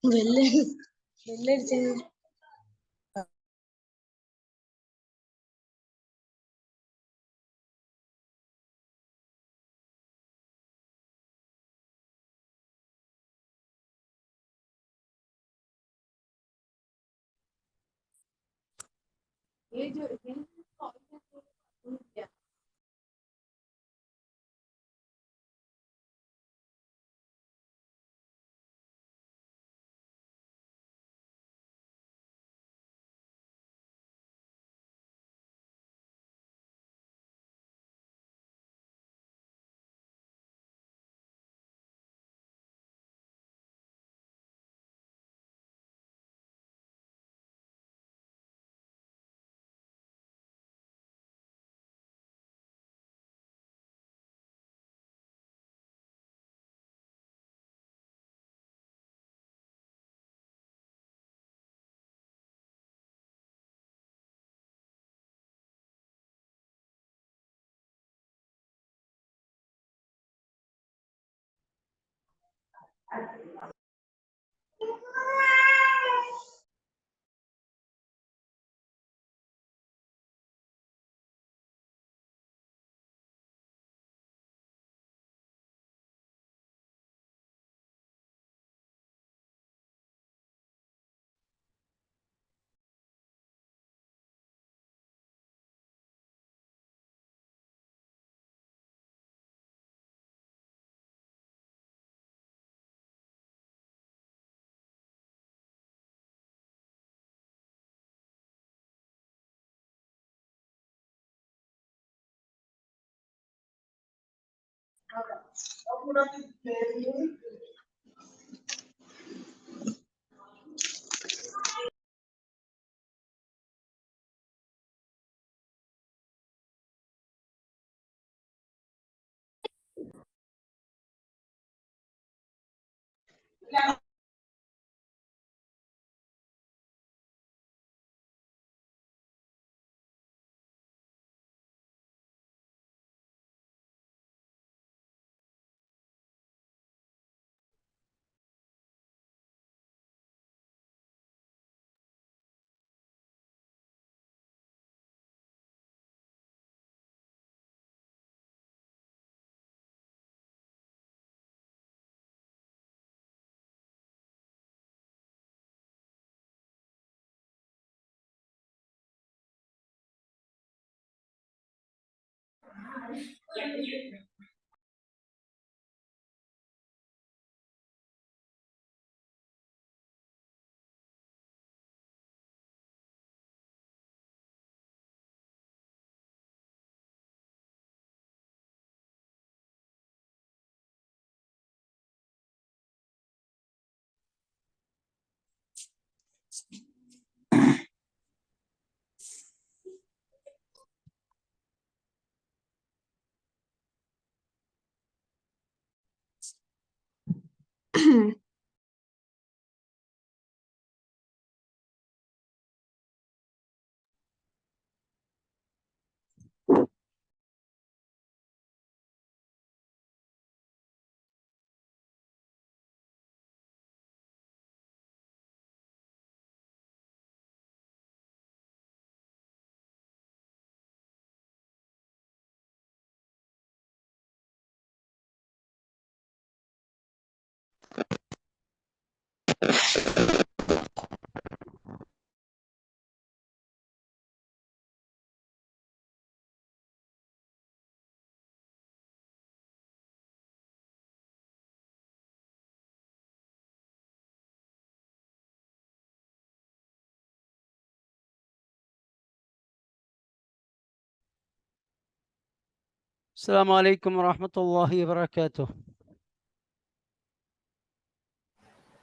ബെല്ലടിച്ചു. السلام عليكم ورحمة الله وبركاته.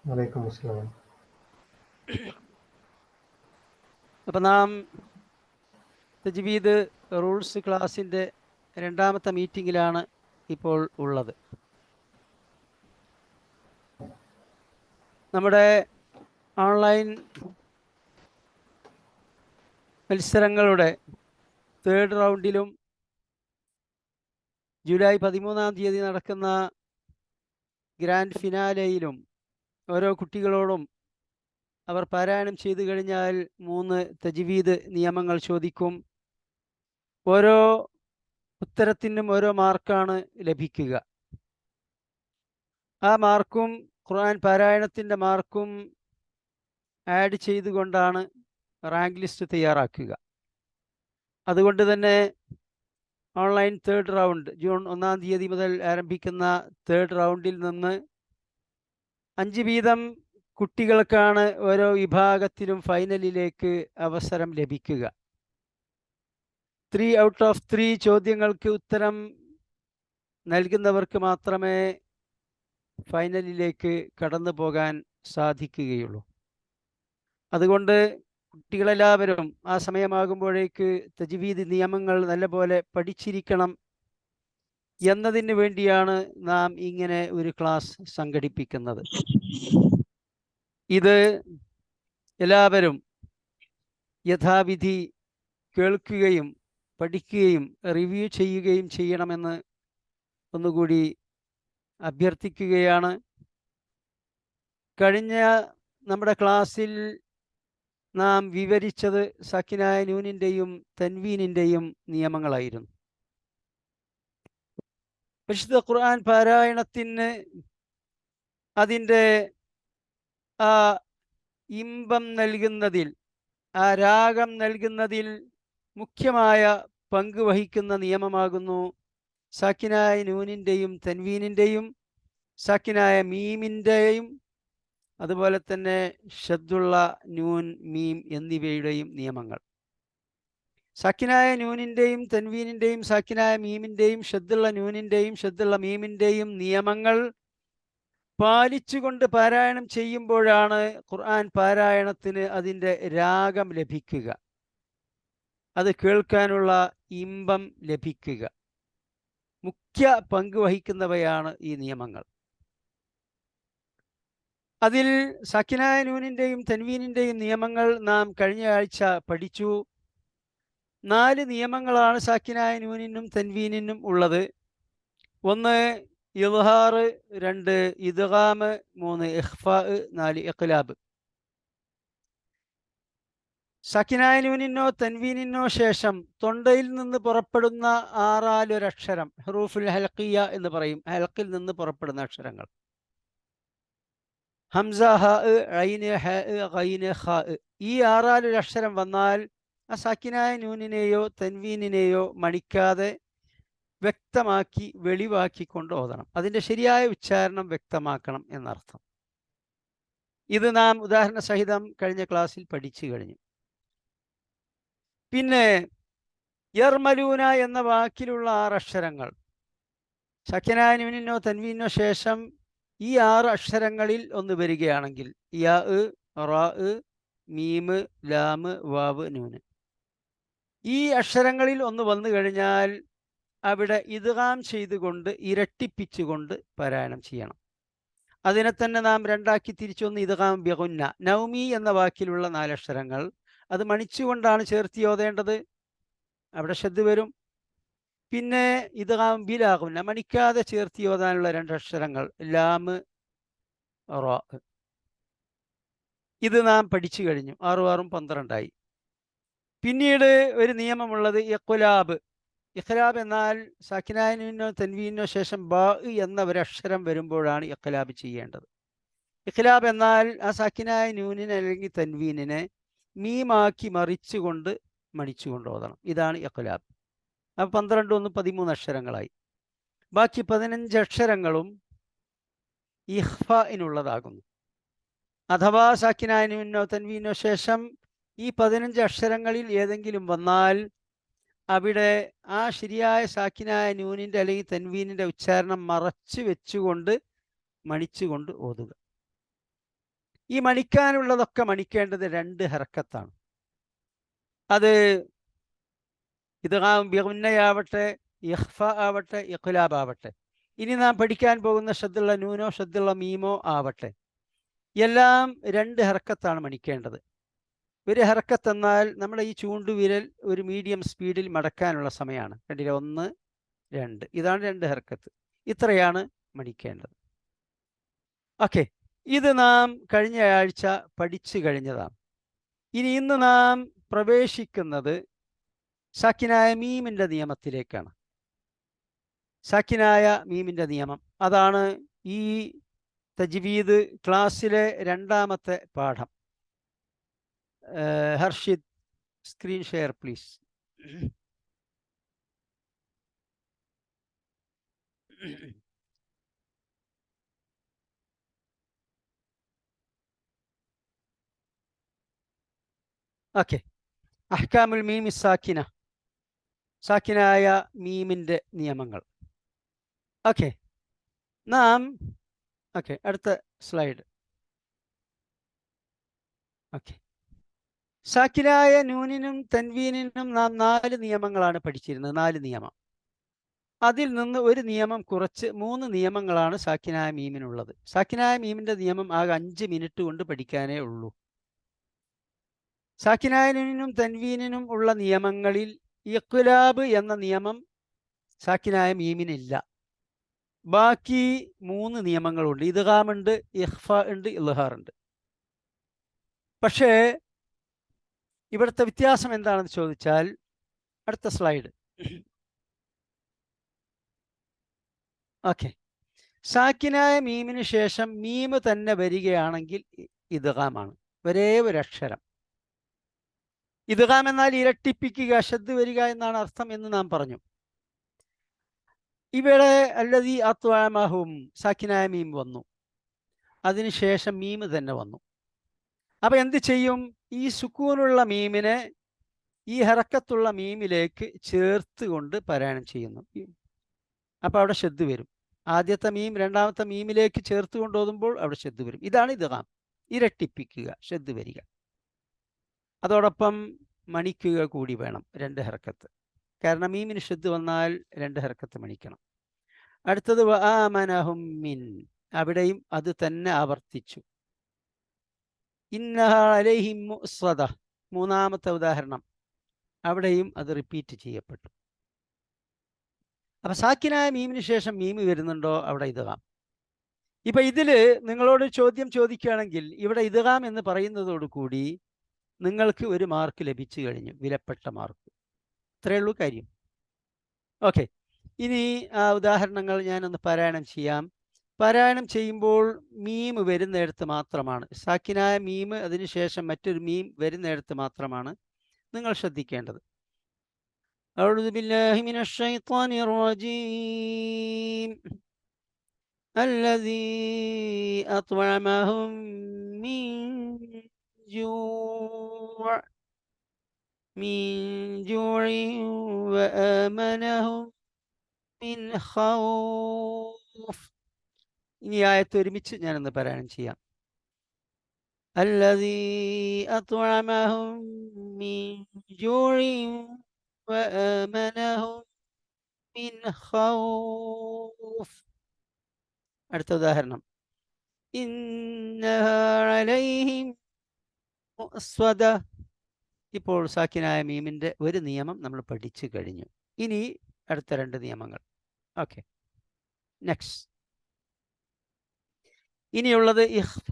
വലൈക്കും അസ്സലാം. അപ്പം നാം തജ്വീദ് റൂൾസ് ക്ലാസ്സിൻ്റെ രണ്ടാമത്തെ മീറ്റിങ്ങിലാണ് ഇപ്പോൾ ഉള്ളത്. നമ്മുടെ ഓൺലൈൻ മത്സരങ്ങളുടെ തേർഡ് റൗണ്ടിലും ജൂലൈ 13 നടക്കുന്ന ഗ്രാൻഡ് ഫിനാലെയിലും ഓരോ കുട്ടികളോടും അവർ പാരായണം ചെയ്തു കഴിഞ്ഞാൽ 3 തജ്വീദ് നിയമങ്ങൾ ചോദിക്കും. ഓരോ ഉത്തരത്തിനും ഓരോ മാർക്കാണ് ലഭിക്കുക. ആ മാർക്കും ഖുർആൻ പാരായണത്തിൻ്റെ മാർക്കും ആഡ് ചെയ്തുകൊണ്ടാണ് റാങ്ക് ലിസ്റ്റ് തയ്യാറാക്കുക. അതുകൊണ്ട് തന്നെ ഓൺലൈൻ തേർഡ് റൗണ്ട് ജൂൺ 1 മുതൽ ആരംഭിക്കുന്ന തേർഡ് റൗണ്ടിൽ നിന്ന് 5 വീതം കുട്ടികൾക്കാണ് ഓരോ വിഭാഗത്തിലും ഫൈനലിലേക്ക് അവസരം ലഭിക്കുക. 3 ഔട്ട് ഓഫ് 3 ചോദ്യങ്ങൾക്ക് ഉത്തരം നൽകുന്നവർക്ക് മാത്രമേ ഫൈനലിലേക്ക് കടന്നു പോകാൻ സാധിക്കുകയുള്ളൂ. അതുകൊണ്ട് കുട്ടികളെല്ലാവരും ആ സമയമാകുമ്പോഴേക്ക് തജ്വീദ് നിയമങ്ങൾ നല്ലപോലെ പഠിച്ചിരിക്കണം എന്നതിന് വേണ്ടിയാണ് നാം ഇങ്ങനെ ഒരു ക്ലാസ് സംഘടിപ്പിക്കുന്നത്. ഇത് എല്ലാവരും യഥാവിധി കേൾക്കുകയും പഠിക്കുകയും റിവ്യൂ ചെയ്യുകയും ചെയ്യണമെന്ന് ഒന്നുകൂടി അഭ്യർത്ഥിക്കുകയാണ്. കഴിഞ്ഞ നമ്മുടെ ക്ലാസ്സിൽ നാം വിവരിച്ചത് സക്കിനായ നൂനിൻ്റെയും തൻവീനിൻ്റെയും നിയമങ്ങളായിരുന്നു. പരിശുദ്ധ ഖുർആൻ പാരായണത്തിന് അതിൻ്റെ ആ ഇമ്പം നൽകുന്നതിൽ, ആ രാഗം നൽകുന്നതിൽ മുഖ്യമായ പങ്ക് വഹിക്കുന്ന നിയമമാകുന്നു സാക്കിനായ നൂനിൻ്റെയും തൻവീനിൻ്റെയും സാക്കിനായ മീമിൻ്റെയും അതുപോലെ തന്നെ ഷദ്ദുള്ള നൂൻ മീം എന്നിവയുടെയും നിയമങ്ങൾ. സാക്കിനായ നൂനിൻ്റെയും തൻവീനിൻ്റെയും സാക്കിനായ മീമിൻ്റെയും ഷദ്ദുള്ള നൂനിൻ്റെയും ഷദ്ദുള്ള മീമിൻ്റെയും നിയമങ്ങൾ പാലിച്ചുകൊണ്ട് പാരായണം ചെയ്യുമ്പോഴാണ് ഖുർആൻ പാരായണത്തിന് അതിൻ്റെ രാഗം ലഭിക്കുക, അത് കേൾക്കാനുള്ള ഇമ്പം ലഭിക്കുക. മുഖ്യ പങ്ക് വഹിക്കുന്നവയാണ് ഈ നിയമങ്ങൾ. അതിൽ സക്കിനായ നൂനിൻ്റെയും തൻവീനിൻ്റെയും നിയമങ്ങൾ നാം കഴിഞ്ഞ ആഴ്ച പഠിച്ചു. 4 നിയമങ്ങളാണ് സാക്കിനായ നൂനിനും തൻവീനിനും ഉള്ളത്. 1 ഇദ്ഹാർ, 2 ഇദ്ഗാം, 3 ഇഖ്ഫാ, 4 ഇഖ്ലാബ്. സക്കിനായ നൂനിനോ തൻവീനിനോ ശേഷം തൊണ്ടയിൽ നിന്ന് പുറപ്പെടുന്ന 6 ഒരക്ഷരം ഹുറൂഫുൽ ഹൽഖിയ എന്ന് പറയും. ഹൽക്കിൽ നിന്ന് പുറപ്പെടുന്ന അക്ഷരങ്ങൾ ഹംസ, ഹ, ഐന്, ഹ, ഖൈന്, ഖ. ഈ 6 അക്ഷരം വന്നാൽ ആ സാക്കിനായ നൂനിനെയോ തൻവീനിനെയോ മണിക്കാതെ വ്യക്തമാക്കി വെളിവാക്കിക്കൊണ്ട് ഓതണം. അതിൻ്റെ ശരിയായ ഉച്ചാരണം വ്യക്തമാക്കണം എന്നർത്ഥം. ഇത് നാം ഉദാഹരണ സഹിതം കഴിഞ്ഞ ക്ലാസ്സിൽ പഠിച്ചു കഴിഞ്ഞു. പിന്നെ യർമലൂന എന്ന വാക്കിലുള്ള 6 അക്ഷരങ്ങൾ സാക്കിനായ നൂനിനോ തൻവീനിനോ ശേഷം ഈ 6 അക്ഷരങ്ങളിൽ ഒന്ന് വരികയാണെങ്കിൽ യാ, റാ, മീം, ലാം, വാവ്, നൂന്, ഈ അക്ഷരങ്ങളിൽ ഒന്ന് വന്നു കഴിഞ്ഞാൽ അവിടെ ഇദ്ഗാം ചെയ്തുകൊണ്ട് ഇരട്ടിപ്പിച്ചുകൊണ്ട് പാരായണം ചെയ്യണം. അതിനെ തന്നെ നാം രണ്ടാക്കി തിരിച്ചൊന്ന് ഇദ്ഗാം ബിഗുന്ന. നൗമി എന്ന വാക്കിലുള്ള 4 അക്ഷരങ്ങൾ അത് മണിച്ചുകൊണ്ടാണ് ചേർത്തി ഓതേണ്ടത്, അവിടെ ശ്രദ്ധ വരും. പിന്നെ ഇദ്ഗാം ബിലാഗുന്ന, മണിക്കാതെ ചേർത്തി ഓതാനുള്ള 2 അക്ഷരങ്ങൾ ലാം, റാ. ഇത് നാം പഠിച്ചു കഴിഞ്ഞു. 6 6 12ആയി. പിന്നീട് ഒരു നിയമമുള്ളത് ഇഖ്ലാബ്. ഇഖ്ലാബ് എന്നാൽ സാക്കിനായ നൂനിനോ തൻവീനിനോ ശേഷം ബാ എന്ന ഒരക്ഷരം വരുമ്പോഴാണ് ഇഖ്ലാബ് ചെയ്യേണ്ടത്. ഇഖ്ലാബ് എന്നാൽ ആ സാക്കിനായ നൂനിനെ അല്ലെങ്കിൽ തൻവീനിനെ മീമാക്കി മറിച്ചുകൊണ്ട് മണിച്ചുകൊണ്ട് ഓതണം. ഇതാണ് ഇഖ്ലാബ്. അപ്പോൾ 12 1 13 അക്ഷരങ്ങളായി. ബാക്കി 15 അക്ഷരങ്ങളും ഇഖ്ഫാഇനുള്ളതാകുന്നു. അഥവാ സാക്കിനായ നൂനിനോ തൻവീനിനോ ശേഷം ഈ 15 അക്ഷരങ്ങളിൽ ഏതെങ്കിലും വന്നാൽ അവിടെ ആ ശരിയായ സാക്കിനായ നൂനിൻ്റെ അല്ലെങ്കിൽ തൻവീനിൻ്റെ ഉച്ചാരണം മറച്ചു വെച്ചുകൊണ്ട് മണിച്ചുകൊണ്ട് ഓതുക. ഈ മണിക്കാനുള്ളതൊക്കെ മണിക്കേണ്ടത് 2 ഹർക്കത്താണ്. അത് ഇദ്ഗാം ബിഗുന്നയാവട്ടെ, ഇഖ്ഫ ആവട്ടെ, ഇഖ്ലാബ് ആവട്ടെ, ഇനി നാം പഠിക്കാൻ പോകുന്ന ഷദ്ദുള്ള നൂനോ ഷദ്ദുള്ള മീമോ ആവട്ടെ, എല്ലാം 2 ഹർക്കത്താണ് മണിക്കേണ്ടത്. ഒരു ഹർക്കത്ത് എന്നാൽ നമ്മുടെ ഈ ചൂണ്ടുവിരൽ ഒരു മീഡിയം സ്പീഡിൽ മടക്കാനുള്ള സമയമാണ്. കണ്ടില്ല, 1 2, ഇതാണ് 2 ഹർക്കത്ത്. ഇത്രയാണ് മണിക്കേണ്ടത്. ഓക്കെ, ഇത് നാം കഴിഞ്ഞ ആഴ്ച പഠിച്ചു കഴിഞ്ഞതാണ്. ഇനി ഇന്ന് നാം പ്രവേശിക്കുന്നത് സാക്കിനായ മീമിൻ്റെ നിയമത്തിലേക്കാണ്. സാക്കിനായ മീമിൻ്റെ നിയമം, അതാണ് ഈ തജ്വീദ് ക്ലാസ്സിലെ 2ാമത്തെ പാഠം. Harshid, screen share please. Okay, അഹ്കാമുൽ മീമി സാക്കിന, സാക്കിനായ മീമിൻ്റെ നിയമങ്ങൾ. ഓക്കെ, നാം അടുത്ത സ്ലൈഡ്. ഓക്കെ, സാക്കിനായ നൂനിനും തൻവീനിനും നാം 4 നിയമങ്ങളാണ് പഠിച്ചിരുന്നത്. 4 നിയമം. അതിൽ നിന്ന് ഒരു നിയമം കുറച്ച് 3 നിയമങ്ങളാണ് സാക്കിനായ മീമിനുള്ളത്. സാക്കിനായ മീമിൻ്റെ നിയമം ആകെ 5 മിനിറ്റ് കൊണ്ട് പഠിക്കാനേ ഉള്ളൂ. സാക്കിനായ നൂനിനും തൻവീനിനും ഉള്ള നിയമങ്ങളിൽ ഇഖ്ലാബ് എന്ന നിയമം സാക്കിനായ മീമിനില്ല. ബാക്കി 3 നിയമങ്ങളുണ്ട്. ഇദ്ഗാമുണ്ട്, ഇഖ്ഫ ഉണ്ട്, ഇൽഹാർ ഉണ്ട്. പക്ഷേ ഇവിടുത്തെ വ്യത്യാസം എന്താണെന്ന് ചോദിച്ചാൽ, അടുത്ത സ്ലൈഡ്. ഓക്കെ, സാക്കിനായ മീമിന് ശേഷം മീമ് തന്നെ വരികയാണെങ്കിൽ ഇദ്ഗാമാണ്. ഒരേ ഒരു അക്ഷരം. ഇദ്ഗാം എന്നാൽ ഇരട്ടിപ്പിക്കുക, ശദ്ദ് വരിക എന്നാണ് അർത്ഥം എന്ന് നാം പറഞ്ഞു. ഇവിടെ അല്ലദീ അത്വഅമഹും സാക്കിനായ മീം വന്നു, അതിനുശേഷം മീമ് തന്നെ വന്നു. അപ്പൊ എന്ത് ചെയ്യും? ഈ സുക്കൂനുള്ള മീമിനെ ഈ ഹറക്കത്തുള്ള മീമിലേക്ക് ചേർത്ത് കൊണ്ട് പാരായണം ചെയ്യുന്നു. അപ്പൊ അവിടെ ശദ്ദ് വരും. ആദ്യത്തെ മീം 2ാമത്തെ മീമിലേക്ക് ചേർത്ത് കൊണ്ട് ഓതുമ്പോൾ അവിടെ ശദ്ദ് വരും. ഇതാണ് ഇദ്ഗാം, ഇരട്ടിപ്പിക്കുക, ശദ്ദ് വരിക. അതോടൊപ്പം മണിക്കുക കൂടി വേണം, 2 ഹർക്കത്ത്. കാരണം മീമിന് ശദ്ദ് വന്നാൽ 2 ഹർക്കത്ത് മണിക്കണം. അടുത്തത് വആമനഹും മിൻ, അവിടെയും അത് തന്നെ ആവർത്തിച്ചു. ഇന്നഹ അലൈഹിം മുഅ്സദ, 3ാമത്തെ ഉദാഹരണം, അവിടെയും അത് റിപ്പീറ്റ് ചെയ്യപ്പെട്ടു. അപ്പൊ സാക്കിനായ മീമിന് ശേഷം മീമ് വരുന്നുണ്ടോ, അവിടെ ഇദ്ഗാം. ഇപ്പൊ ഇതില് നിങ്ങളോട് ചോദ്യം ചോദിക്കുകയാണെങ്കിൽ, ഇവിടെ ഇദ്ഗാം എന്ന് പറയുന്നതോടുകൂടി നിങ്ങൾക്ക് ഒരു മാർക്ക് ലഭിച്ചു കഴിഞ്ഞു, വിലപ്പെട്ട മാർക്ക്. ഇത്രയേ ഉള്ളൂ കാര്യം. ഓക്കെ, ഇനി ആ ഉദാഹരണങ്ങൾ ഞാനൊന്ന് പാരായണം ചെയ്യാം. പാരായണം ചെയ്യുമ്പോൾ മീം വരുന്നിടത്ത് മാത്രമാണ്, സാക്കിനായ മീം അതിനുശേഷം മറ്റൊരു മീം വരുന്നിടത്ത് മാത്രമാണ് നിങ്ങൾ ശ്രദ്ധിക്കേണ്ടത്. അഊദു ബില്ലാഹി മിനശ് ശൈത്വാനിർ റജീം അല്ലദീ അത്വഅമഹും മിൻ ജൂഇൻ വആമനഹും മിൻ ഖൗഫ്. ഇനി ആയത്ത് ഒരുമിച്ച് ഞാനൊന്ന് പാരായണം ചെയ്യാം. അല്ലദീ അത്വഅമഹും മിൻ ജൂഇൻ വആമനഹും മിൻ ഖൗഫ്. അടുത്ത ഉദാഹരണം, ഇന്നഹ അലൈഹിം മുഅ്സദ. ഇപ്പോൾ സാക്കിനായ മീമിൻ്റെ ഒരു നിയമം നമ്മൾ പഠിച്ചു കഴിഞ്ഞു. ഇനി അടുത്ത 2 നിയമങ്ങൾ. Okay, next. ഇനിയുള്ളത് ഇഖ്ഫ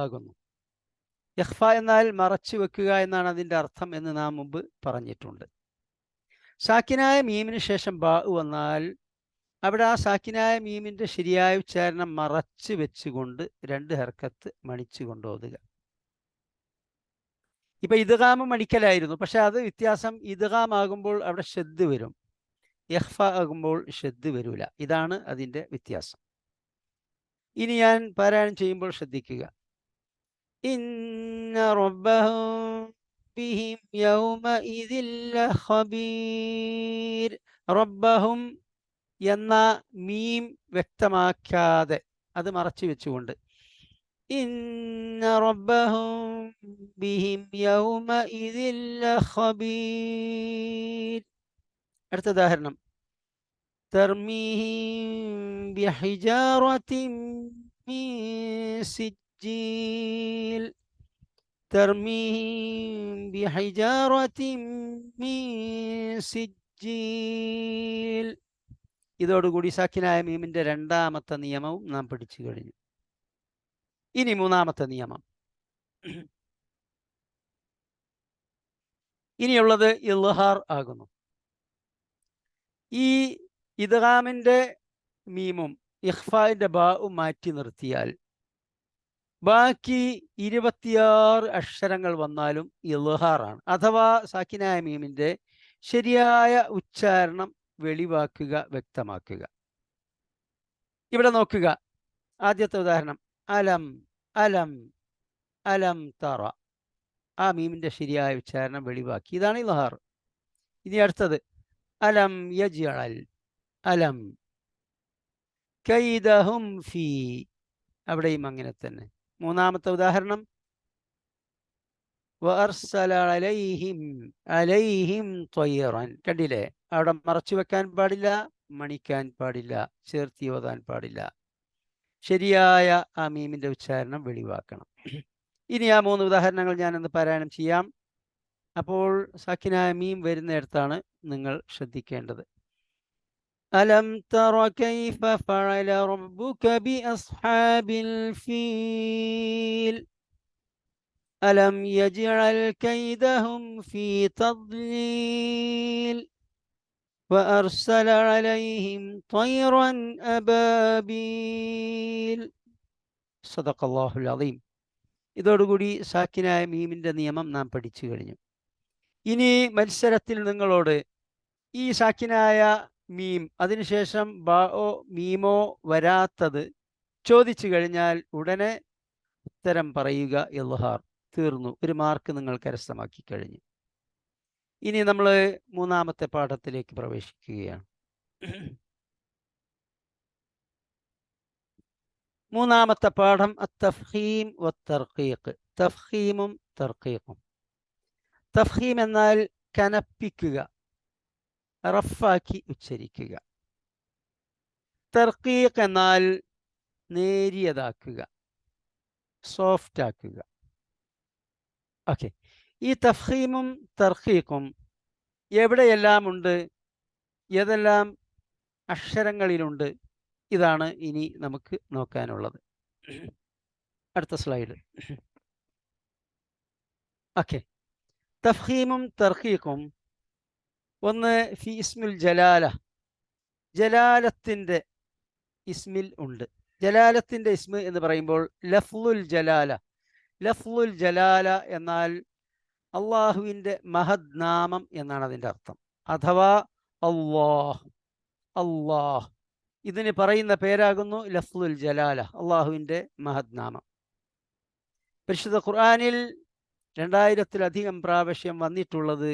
ആകുന്നു. ഇഖ്ഫ എന്നാൽ മറച്ചു വെക്കുക എന്നാണ് അതിൻ്റെ അർത്ഥം എന്ന് നാം മുമ്പ് പറഞ്ഞിട്ടുണ്ട്. സാക്കിനായ മീമിന് ശേഷം ബാ വന്നാൽ അവിടെ ആ സാക്കിനായ മീമിൻ്റെ ശരിയായ ഉച്ചാരണം മറച്ചു വെച്ചുകൊണ്ട് 2 ഹർക്കത്ത് മണിച്ചു കൊണ്ടോതുക. ഇപ്പൊ ഇദ്ഗാം മണിക്കലായിരുന്നു, പക്ഷെ അത് വ്യത്യാസം. ഇദ്ഗാം ആകുമ്പോൾ അവിടെ ശദ്ദ് വരും, ഇഖ്ഫ ആകുമ്പോൾ ശദ്ദ് വരൂല. ഇതാണ് അതിൻ്റെ വ്യത്യാസം. ഇനി ഞാൻ പാരായണം ചെയ്യുമ്പോൾ ശ്രദ്ധിക്കുക. ഇന്ന റബ്ബഹും بهم يومئذ لخبير. റബ്ബഹും എന്ന മീം വ്യക്തമാക്കാതെ അത് മറച്ചു വെച്ചുകൊണ്ട് ഇന്ന റബ്ബഹും ബിഹിം യൗമഇദിൻ ലഖബീർ. അടുത്ത ഉദാഹരണം തർമീഹിം ബിഹിജാറത്തിൻ മിൻ സിജ്ജീൽ. തർമീഹിം ബിഹിജാറത്തിൻ മിൻ സിജ്ജീൽ. ഇതോടുകൂടി സാക്കിനായ മീമിന്റെ രണ്ടാമത്തെ നിയമവും നാം പഠിച്ചു കഴിഞ്ഞു. ഇനി മൂന്നാമത്തെ നിയമം. ഇനിയുള്ളത് ഇൽഹാർ ആകുന്നു. ഈ ഇദ്ഗാമിന്റെ മീമും ഇഖ്ഫാന്റെ ബാവും മാറ്റി നിർത്തിയാൽ ബാക്കി 26 അക്ഷരങ്ങൾ വന്നാലും ഇൽഹാറാണ്, അഥവാ സാക്കിനായ മീമിന്റെ ശരിയായ ഉച്ചാരണം വെളിവാക്കുക, വ്യക്തമാക്കുക. ഇവിടെ നോക്കുക, ആദ്യത്തെ ഉദാഹരണം അലം അലം അലം തറ. ആ മീമിന്റെ ശരിയായ ഉച്ചാരണം വെളിവാക്കി, ഇതാണ് ഇൽഹാർ. ഇനി അടുത്തത് അലം യജ്അൽ. അലം കൈദഹും ഫീ. അവിടെയും അങ്ങനെ തന്നെ. മൂന്നാമത്തെ ഉദാഹരണം വഅർസല അലൈഹിം അലൈഹിം ത്വയ്റൻ. കണ്ടില്ലേ, അവിടെ മറച്ചു വെക്കാൻ പാടില്ല, മണിക്കാൻ പാടില്ല, ചേർത്തി ഓതാൻ പാടില്ല. ശരിയായ ആ മീമിന്റെ ഉച്ചാരണം വെളിവാക്കണം. ഇനി ആ 3 ഉദാഹരണങ്ങൾ ഞാനൊന്ന് പാരായണം ചെയ്യാം. അപ്പോൾ സാക്കിനായ മീം വരുന്നിടത്താണ് നിങ്ങൾ ശ്രദ്ധിക്കേണ്ടത്. അലം തറ കൈഫ ഫഅല റബ്ബുക ബിഅസ്ഹാബിൽ ഫീൽ. അലം യജ്അൽ കൈദഹും ഫീ തദ്ലീൽ വഅർസല അലൈഹിം ത്വയ്റൻ അബാബീൽ. സദഖല്ലാഹുൽ അദീം. ഇതോടുകൂടി സാക്കിനായ മീമിന്റെ നിയമം നാം പഠിച്ചു കഴിഞ്ഞു. ഇനി മത്സരത്തിൽ നിങ്ങളോട് ഈ സാക്കിനായ മീം അതിനുശേഷം ബാओ മീമോ വരാത്തത് ചോദിച്ചു കഴിഞ്ഞാൽ ഉടനെ ഉത്തരം പറയുക. ഇൽഹാർ. തീർന്നു, ഒരു മാർക്ക് നിങ്ങൾ കരസ്ഥമാക്കി കഴിഞ്ഞു. ഇനി നമ്മൾ മൂന്നാമത്തെ പാഠത്തിലേക്ക് പ്രവേശിക്കുകയാണ്. മൂന്നാമത്തെ പാഠം അത്തഫ്ഹീം വത്തർഖീഖ്. തഫ്ഹീമും തർഖീഖും. തഫ്ഹീം എന്നാൽ കനപ്പിക്കുക, റഫാക്കി ഉച്ചരിക്കുക. തർഖീഖ് എന്നാൽ നേരിയതാക്കുക, സോഫ്റ്റ് ആക്കുക. ഓക്കെ, ഈ തഫ്ഹീമും തർഖീഖും എവിടെയെല്ലാം ഉണ്ട്, ഏതെല്ലാം അക്ഷരങ്ങളിലുണ്ട്, ഇതാണ് ഇനി നമുക്ക് നോക്കാനുള്ളത്. അടുത്ത സ്ലൈഡ്. ഓക്കെ, തഫ്ഹീമും തർഖീഖും ഒന്ന് ഫി ഇസ്മുൽ ജലാല. ജലാലത്തിൻ്റെ ഇസ്മിൽ ഉണ്ട്. ജലാലത്തിൻ്റെ ഇസ്മ എന്ന് പറയുമ്പോൾ ലഫ്ലുൽ ജലാല. ലഫ്ലുൽ ജലാല എന്നാൽ അള്ളാഹുവിൻ്റെ മഹദ് നാമം എന്നാണ് അതിൻ്റെ അർത്ഥം. അഥവാ അല്ലാഹ്. അല്ലാഹ് ഇതിന് പറയുന്ന പേരാകുന്നു ലഫ്ലുൽ ജലാല, അള്ളാഹുവിൻ്റെ മഹദ് നാമം. പരിശുദ്ധ ഖുർആനിൽ 2000-ലധികം പ്രാവശ്യം വന്നിട്ടുള്ളത്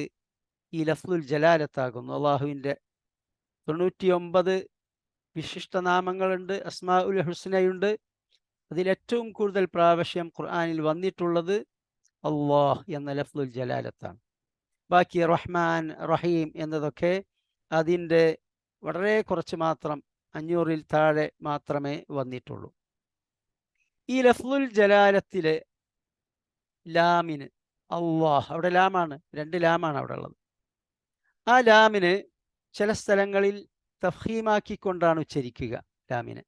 ഈ ലഫ്ലുൽ ജലാലത്താകുന്നു. അള്ളാഹുവിൻ്റെ 99 വിശിഷ്ടനാമങ്ങളുണ്ട്, അസ്മാഉൽ ഹുസ്നയുണ്ട്. അതിലേറ്റവും കൂടുതൽ പ്രാവശ്യം ഖുർആനിൽ വന്നിട്ടുള്ളത് അല്ലാഹ് എന്ന ലഫ്ലുൽ ജലാലത്താണ്. ബാക്കി റഹ്മാൻ, റഹീം എന്നതൊക്കെ അതിൻ്റെ വളരെ കുറച്ച് മാത്രം, 500-ൽ താഴെ മാത്രമേ വന്നിട്ടുള്ളൂ. ഈ ലഫ്ലുൽ ജലാലത്തിലെ ലാമിന്, അല്ലാഹ്, അവിടെ ലാമാണ്, 2 ലാമാണ് അവിടെ ഉള്ളത്. ആ ലാമിന് ചില സ്ഥലങ്ങളിൽ തഫ്ഹീമാക്കിക്കൊണ്ടാണ് ഉച്ചരിക്കുക, ലാമിനെ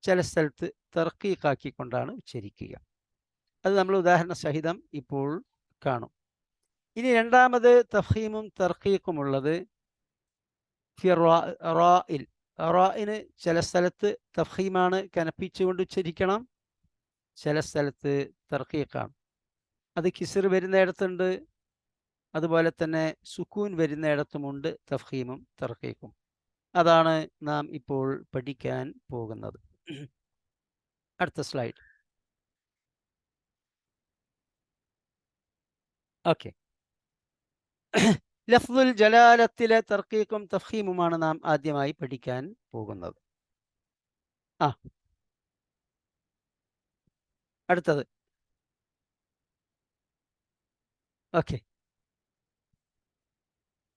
ചില സ്ഥലത്ത് തർക്കീഖാക്കിക്കൊണ്ടാണ് ഉച്ചരിക്കുക. അത് നമ്മൾ ഉദാഹരണ സഹിതം ഇപ്പോൾ കാണും. ഇനി രണ്ടാമത് തഫ്ഹീമും തർക്കീഖുമുള്ളത് റായിൽ. റായിന് ചില സ്ഥലത്ത് തഫ്ഹീമാണ്, കനപ്പിച്ചുകൊണ്ട് ഉച്ചരിക്കണം, ചില സ്ഥലത്ത് തർക്കീഖാണ്. അത് കിസ്ർ വരുന്നിടത്തുണ്ട്, അതുപോലെ തന്നെ സുക്കൂൻ വരുന്നിടത്തുമുണ്ട് തഫ്ഹീമും തർക്കീഖും. അതാണ് നാം ഇപ്പോൾ പഠിക്കാൻ പോകുന്നത്. അടുത്ത സ്ലൈഡ്. ഓക്കെ. ലഫ്ദുൽ ജലാലത്തിലെ തർക്കീക്കും തഫ്ഹീമുമാണ് നാം ആദ്യമായി പഠിക്കാൻ പോകുന്നത്. അടുത്തത്. ഓക്കെ.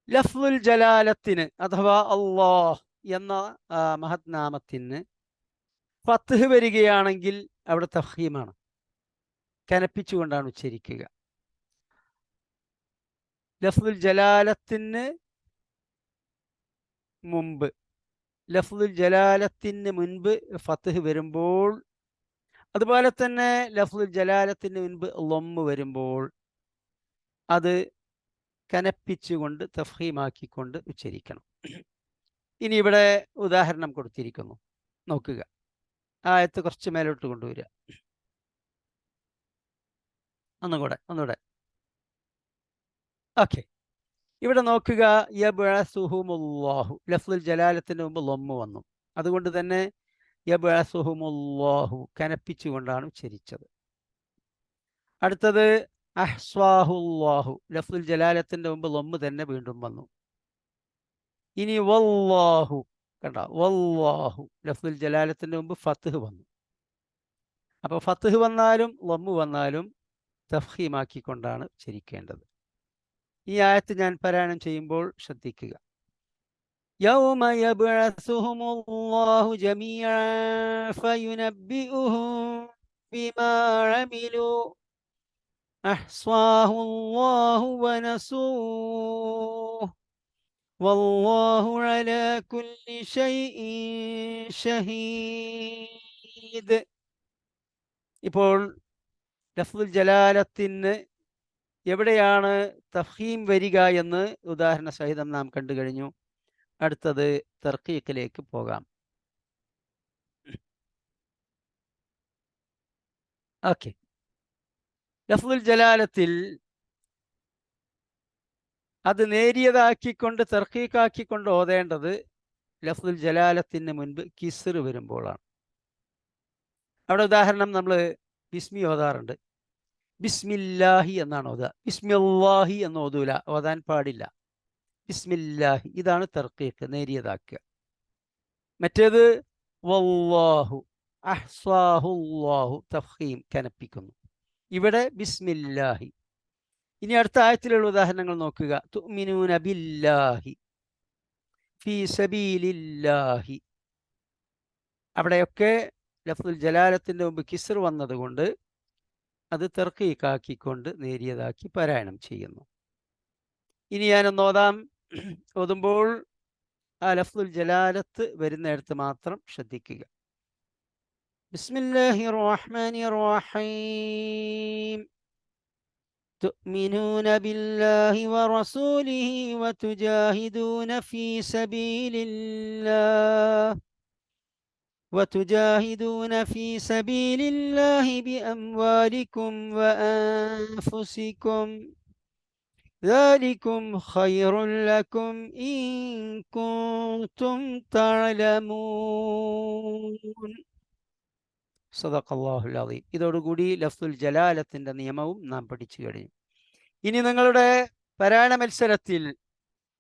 ലഫ്ദുൽ ജലാലത്തിന് അഥവാ അല്ലാഹ് എന്ന മഹത് നാമത്തിന് ഫത്ഹ് വരികയാണെങ്കിൽ അവിടെ തഫ്ഹീമാണ്, കനപ്പിച്ചുകൊണ്ടാണ് ഉച്ചരിക്കുക. ലഫ്ദുൽ ജലാലത്തിന് മുമ്പ്, ലഫ്ദുൽ ജലാലത്തിന് മുൻപ് ഫത്ഹ് വരുമ്പോൾ, അതുപോലെ തന്നെ ലഫ്ദുൽ ജലാലത്തിന് മുൻപ് ലൊമ്മ് വരുമ്പോൾ അത് കനപ്പിച്ചുകൊണ്ട് തഫ്ഹീമാക്കിക്കൊണ്ട് ഉച്ചരിക്കണം. ഇനി ഇവിടെ ഉദാഹരണം കൊടുത്തിരിക്കുന്നു, നോക്കുക. ആയത്ത് കുറച്ച് മേലോട്ട് കൊണ്ടുവരിക. ഒന്നുകൂടെ. ഓക്കെ. ഇവിടെ നോക്കുക. യബ്അസുഹുമുല്ലാഹു, ലഫ്ദുൽ ജലാലത്തിന് മുമ്പ് ലൊമ്മ് വന്നു, അതുകൊണ്ട് തന്നെ യബ്അസുഹുമുല്ലാഹു കനപ്പിച്ചുകൊണ്ടാണ് ഉച്ചരിച്ചത്. അടുത്തത് അഹ്സ്വാഹുല്ലാഹു, ലഫ്ദുൽ ജലാലത്തിന്റെ മുമ്പ് ലൊമ്മ് തന്നെ വീണ്ടും വന്നു. ഇനി വല്ലാഹു, കണ്ട, വല്ലാഹു ലഫ്ദുൽ ജലാലത്തിന്റെ മുമ്പ് ഫത്ഹ് വന്നു. അപ്പോൾ ഫത്ഹ് വന്നാലും ലൊമ്മ് വന്നാലും തഫ്ഹീമാക്കിക്കൊണ്ടാണ് ഉച്ചരിക്കേണ്ടത്. ഈ ആയത്ത് ഞാൻ പാരായണം ചെയ്യുമ്പോൾ ശ്രദ്ധിക്കുക. യൗമ യബ്അസുഹുമുല്ലാഹു ജമീഅൻ ഫയുനബ്ബിഉഹും ബിമാ അമിലു അഹ്സാഹുല്ലാഹു വനസൂഹു വല്ലാഹു അലാ കുല്ലി ശൈഇൻ ഷഹീദ്. ഇപ്പോൾ ലഫ്ദുൽ ജലാലത്തിന് എവിടെയാണ് തഫ്ഹീം വരിക എന്ന് ഉദാഹരണ സഹിതം നാം കണ്ടു കഴിഞ്ഞു. അടുത്തത് തർക്കീക്കിലേക്ക് പോകാം. ഓക്കെ. ലഫ്ദുൽ ജലാലത്തിൽ അത് നേരിയതാക്കിക്കൊണ്ട് തർക്കീക്കാക്കിക്കൊണ്ട് ഓതേണ്ടത് ലഫ്ദുൽ ജലാലത്തിന് മുൻപ് കിസ്ർ വരുമ്പോഴാണ്. അവിടെ ഉദാഹരണം നമ്മൾ ബിസ്മി ഓതാറുണ്ട്. ബിസ്മില്ലാഹി എന്നാണ് ഓതുക, ബിസ്മില്ലാഹി എന്ന് ഓതൂല, ഓതാൻ പാടില്ല. ബിസ്മില്ലാഹി, ഇതാണ് തർക്കീക്ക്, നേരിയതാക്കുക. മറ്റേത് വല്ലാഹു അഹ്സാഹുല്ലാഹു, തഫ്ഹീം, കനപ്പിക്കുന്നു. ഇവിടെ ബിസ്മില്ലാഹി. ഇനി അടുത്ത ആയത്തിലുള്ള ഉദാഹരണങ്ങൾ നോക്കുക. തുഅ്മിനൂന ബില്ലാഹി ഫീ സബീലില്ലാഹി, അവിടെയൊക്കെ ലഫ്ദുൽ ജലാലത്തിന്റെ മുമ്പ് കിസ്ർ വന്നതുകൊണ്ട് അത് തർക്കീക്കാക്കിക്കൊണ്ട് നേരിയതാക്കി പാരായണം ചെയ്യുന്നു. ഇനി ഞാനൊന്ന് ഓതാം. ഓതുമ്പോൾ ആ ലഫ്ദുൽ ജലാലത്ത് വരുന്നിടത്ത് മാത്രം ശ്രദ്ധിക്കുക. ബിസ്മില്ലാഹിർ റഹ്മാനിർ റഹീം. تؤمنون بالله ورسوله وتجاهدون في سبيل الله بأموالكم وأنفسكم ذلكم خير لكم إن كنتم تعلمون. സദഖല്ലാഹുൽ അദീം. ഇതോടുകൂടി ലഫ്ദുൽ ജലാലത്തിന്റെ നിയമവും നാം പഠിച്ചു കഴിഞ്ഞു. ഇനി നിങ്ങളുടെ പാരായണ മത്സരത്തിൽ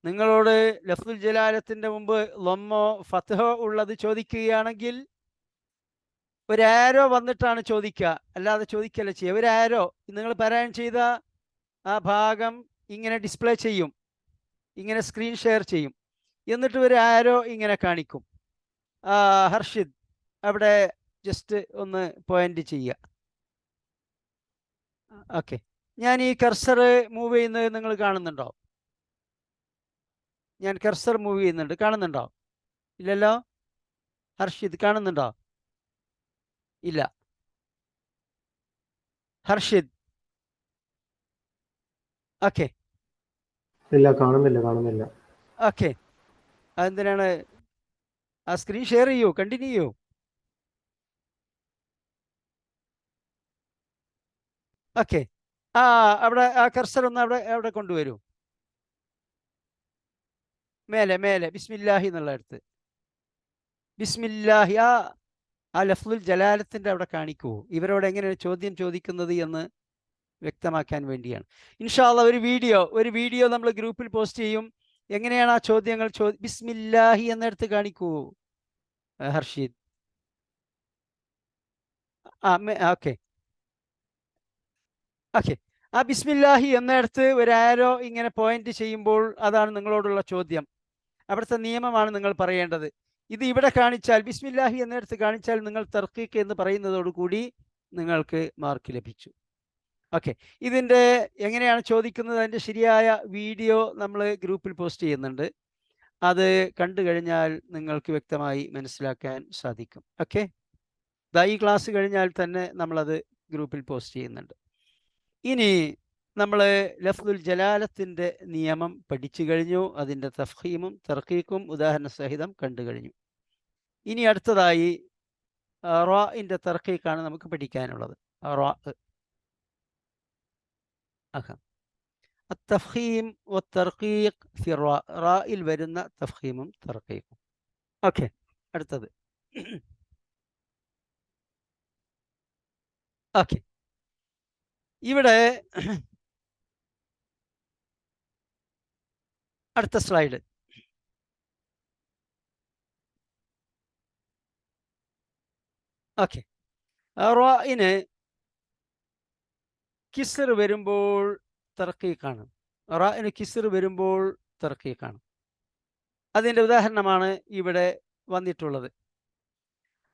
നിങ്ങളോട് ലഫ്ദുൽ ജലാലത്തിന്റെ മുമ്പ് ലൊമ്മോ ഫത്ഹോ ഉള്ളത് ചോദിക്കുകയാണെങ്കിൽ ഒരു ആരോ വന്നിട്ടാണ് ചോദിക്കുക, അല്ലാതെ ചോദിക്കല്ല ചെയ്യുക. ഒരു ആരോ നിങ്ങൾ പാരായണം ചെയ്ത ആ ഭാഗം ഇങ്ങനെ ഡിസ്പ്ലേ ചെയ്യും, ഇങ്ങനെ സ്ക്രീൻ ഷെയർ ചെയ്യും. എന്നിട്ട് ഒരു ആരോ ഇങ്ങനെ കാണിക്കും. ഹർഷിദ് അവിടെ ജസ്റ്റ് ഒന്ന് പോയിന്റ് ചെയ്യുക. ഓക്കെ. ഞാൻ ഈ കർസർ മൂവ് ചെയ്യുന്നത് നിങ്ങൾ കാണുന്നുണ്ടോ? ഞാൻ കർസർ മൂവ് ചെയ്യുന്നുണ്ട്, കാണുന്നുണ്ടോ? ഇല്ലല്ലോ. ഹർഷിദ് കാണുന്നുണ്ടോ? ഇല്ല. ഹർഷിദ്? ഓക്കെ. ഇല്ല, കാണുന്നില്ല. ഓക്കെ. അതെന്തിനാണ്? ആ സ്ക്രീൻ ഷെയർ ചെയ്യൂ, കണ്ടിന്യൂ ചെയ്യൂ. ഓക്കെ. അവിടെ ആ കർസർ ഒന്ന് അവിടെ കൊണ്ടുവരൂ. മേലെ ബിസ്മില്ലാഹി എന്നുള്ള അടുത്ത് ബിസ്മില്ലാഹി, ആ ലഫ്ദുൽ ജലാലത്തിന്റെ അവിടെ കാണിക്കൂ. ഇവരോട് എങ്ങനെയാണ് ചോദ്യം ചോദിക്കുന്നത് എന്ന് വ്യക്തമാക്കാൻ വേണ്ടിയാണ്. ഇൻഷാ അല്ലാ ഒരു വീഡിയോ നമ്മൾ ഗ്രൂപ്പിൽ പോസ്റ്റ് ചെയ്യും. എങ്ങനെയാണ് ആ ചോദ്യങ്ങൾ ബിസ്മില്ലാഹി എന്നെടുത്ത് കാണിക്കൂ ഹർഷീദ്. Okay okay. ആ ബിസ്മില്ലാഹി എന്നിടത്ത് ഒരു ആരോ ഇങ്ങനെ പോയിന്റ് ചെയ്യുമ്പോൾ അതാണ് നിങ്ങളോടുള്ള ചോദ്യം. അവിടുത്തെ നിയമമാണ് നിങ്ങൾ പറയേണ്ടത്. ഇത് ഇവിടെ കാണിച്ചാൽ, ബിസ്മില്ലാഹി എന്നിടത്ത് കാണിച്ചാൽ നിങ്ങൾ തർക്കീക്ക് എന്ന് പറയുന്നതോടുകൂടി നിങ്ങൾക്ക് മാർക്ക് ലഭിച്ചു. ഓക്കെ. ഇതിൻ്റെ എങ്ങനെയാണ് ചോദിക്കുന്നത്, അതിൻ്റെ ശരിയായ വീഡിയോ നമ്മൾ ഗ്രൂപ്പിൽ പോസ്റ്റ് ചെയ്യുന്നുണ്ട്. അത് കണ്ടു കഴിഞ്ഞാൽ നിങ്ങൾക്ക് വ്യക്തമായി മനസ്സിലാക്കാൻ സാധിക്കും. ഓക്കെ. ഈ ക്ലാസ് കഴിഞ്ഞാൽ തന്നെ നമ്മളത് ഗ്രൂപ്പിൽ പോസ്റ്റ് ചെയ്യുന്നുണ്ട്. ഇനി നമ്മൾ ലഫ്ദുൽ ജലാലത്തിൻ്റെ നിയമം പഠിച്ചു കഴിഞ്ഞു. അതിൻ്റെ തഫ്ഹീമും തർക്കീക്കും ഉദാഹരണ സഹിതം കണ്ടു കഴിഞ്ഞു. ഇനി അടുത്തതായി റാഇൻ്റെ തർക്കീക്കാണ് നമുക്ക് പഠിക്കാനുള്ളത്. التفخيم والترقيق في റായിൽ വരുന്ന തഫ്ഹീമും തർക്കീക്കും. ഓക്കെ. അടുത്തത് ഓക്കെ. ഇവിടെ അടുത്ത സ്ലൈഡ്. ഓക്കെ. റായിന് കിസ്ർ വരുമ്പോൾ തർക്കീക്കാണ്. റായിന് കിസ്ർ വരുമ്പോൾ തർക്കീക്കാണ്. അതിൻ്റെ ഉദാഹരണമാണ് ഇവിടെ വന്നിട്ടുള്ളത്.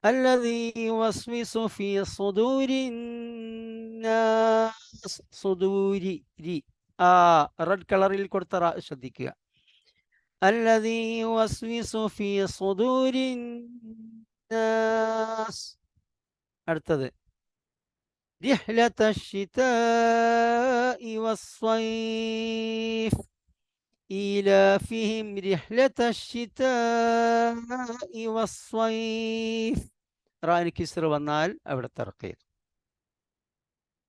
الذي يوسوس في صدور الناس. صدوري റെഡ് കളറിൽ കൊടുത്ത റാ ശ്രദ്ധിക്കുക. الذي يوسوس في صدور الناس. അടുത്തത് رحلة الشتاء والصيف إيلافهم رحلة الشتاء والصيف. റായിന് കിസ്ർ വന്നാൽ അവിടെ തർക്കീഖ്.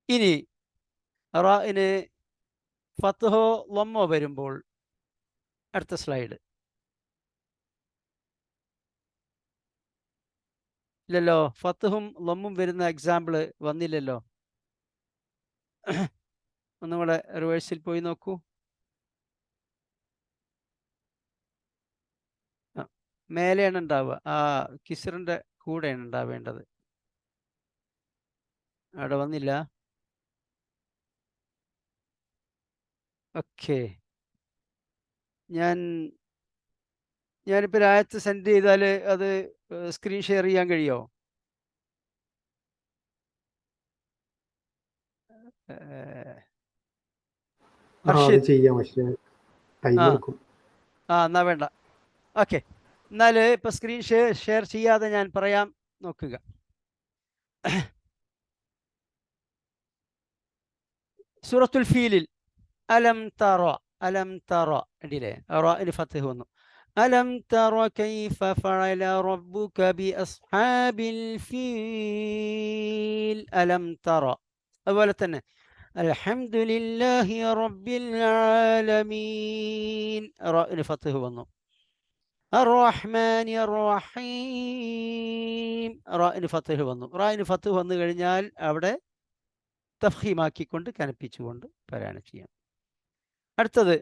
ഇനി റായിന് ഫത്ഹോ ലമ്മോ വരുമ്പോൾ അടുത്ത സ്ലൈഡ്. ഇല്ലല്ലോ, ഫത്ഹും ലമ്മും വരുന്ന എക്സാമ്പിൾ വന്നില്ലല്ലോ. ഒന്നുകൂടെ റിവേഴ്സിൽ പോയി നോക്കൂ. മേലെയാണ് ഉണ്ടാവുക. കിസ്റിൻ്റെ കൂടെയാണ് ഉണ്ടാവേണ്ടത്. അവിടെ വന്നില്ല. ഓക്കെ. ഞാനിപ്പോൾ ആയത്ത് സെൻഡ് ചെയ്താൽ അത് സ്ക്രീൻ ഷെയർ ചെയ്യാൻ കഴിയുമോ? എന്നാ വേണ്ട. ഓക്കെ. എന്നാൽ ഇപ്പൊ സ്ക്രീൻ ഷെയർ ചെയ്യാതെ ഞാൻ പറയാം, നോക്കുക. സൂറത്തുൽ ഫീലിൽ അലം തറ കണ്ടില്ലേ, റാഇന് ഫത്ഹ് വന്നു. അലം തറ കൈഫ ഫഅല റബ്ബുക ബിഅസ്ഹാബിൽ ഫീൽ. അലം തറ. അതുപോലെ തന്നെ അൽഹംദുലില്ലാഹി റബ്ബിൽ ആലമീൻ. റാഇന് ഫത്ഹ് വന്നു. അർറഹ്മാനി റഹീം. റാഇന് ഫത്ഹ് വന്നു. റാഇന് ഫത്ഹ് വന്നു കഴിഞ്ഞാൽ അവിടെ തഫ്ഹീമാക്കിക്കൊണ്ട് കനപ്പിച്ചുകൊണ്ട് പാരായണം ചെയ്യാം. അടുത്തത്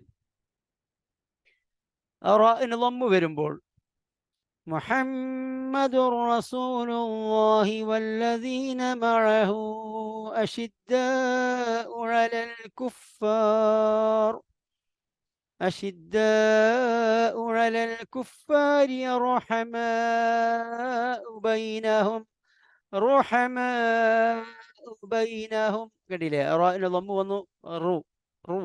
റാഇന് ലമ്മ് വരുമ്പോൾ മുഹമ്മദുർ റസൂലുള്ളാഹി വല്ലദീന മഅഹു അശിദ്ദാഉ അലൽ കുഫാർ. أشداء على الكفار رحماء بينهم. കണ്ടില്ലേ, റാഇന് ലമ്മ് വന്നു. റു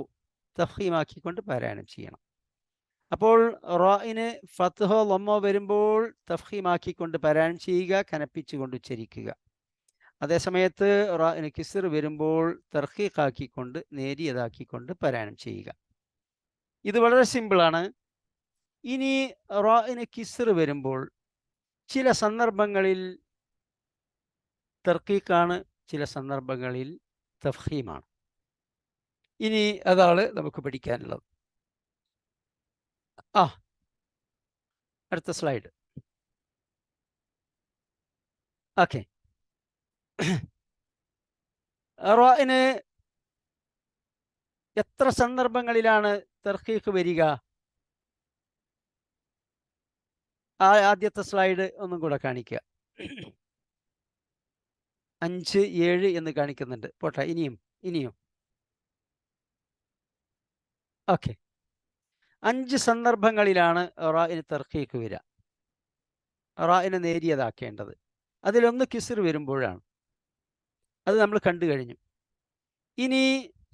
തഫ്ഹീമാക്കിക്കൊണ്ട് പാരായണം ചെയ്യണം. അപ്പോൾ റാഇന് ഫത്ഹോ ലമ്മോ വരുമ്പോൾ തഫ്ഹീമാക്കിക്കൊണ്ട് പാരായണം ചെയ്യുക, കനപ്പിച്ചുകൊണ്ട് ഉച്ചരിക്കുക. അതേസമയത്ത് റാഇന് കിസ്ർ വരുമ്പോൾ തർഹീഖാക്കിക്കൊണ്ട് നേരിയതാക്കിക്കൊണ്ട് പാരായണം ചെയ്യുക. ഇത് വളരെ സിമ്പിളാണ്. ഇനി റാഇന് കിസ്ർ വരുമ്പോൾ ചില സന്ദർഭങ്ങളിൽ തർക്കീക്കാണ്, ചില സന്ദർഭങ്ങളിൽ തഫ്ഹീമാണ്. ഇനി അതാണ് നമുക്ക് പഠിക്കാനുള്ളത്. അടുത്ത സ്ലൈഡ്. ഓക്കെ. റാഇന് എത്ര സന്ദർഭങ്ങളിലാണ് തർക്കീഖ് വരിക? ആദ്യത്തെ സ്ലൈഡ് ഒന്നും കൂടെ കാണിക്കുക. 5, 7 എന്ന് കാണിക്കുന്നുണ്ട്. പോട്ടെ, ഇനിയും ഓക്കെ. 5 സന്ദർഭങ്ങളിലാണ് റാഇന് തർക്കീഖ് വരിക, റാഇനെ നേരിയതാക്കേണ്ടത്. അതിലൊന്ന് കിസ്ർ വരുമ്പോഴാണ്, അത് നമ്മൾ കണ്ടു കഴിഞ്ഞു. ഇനി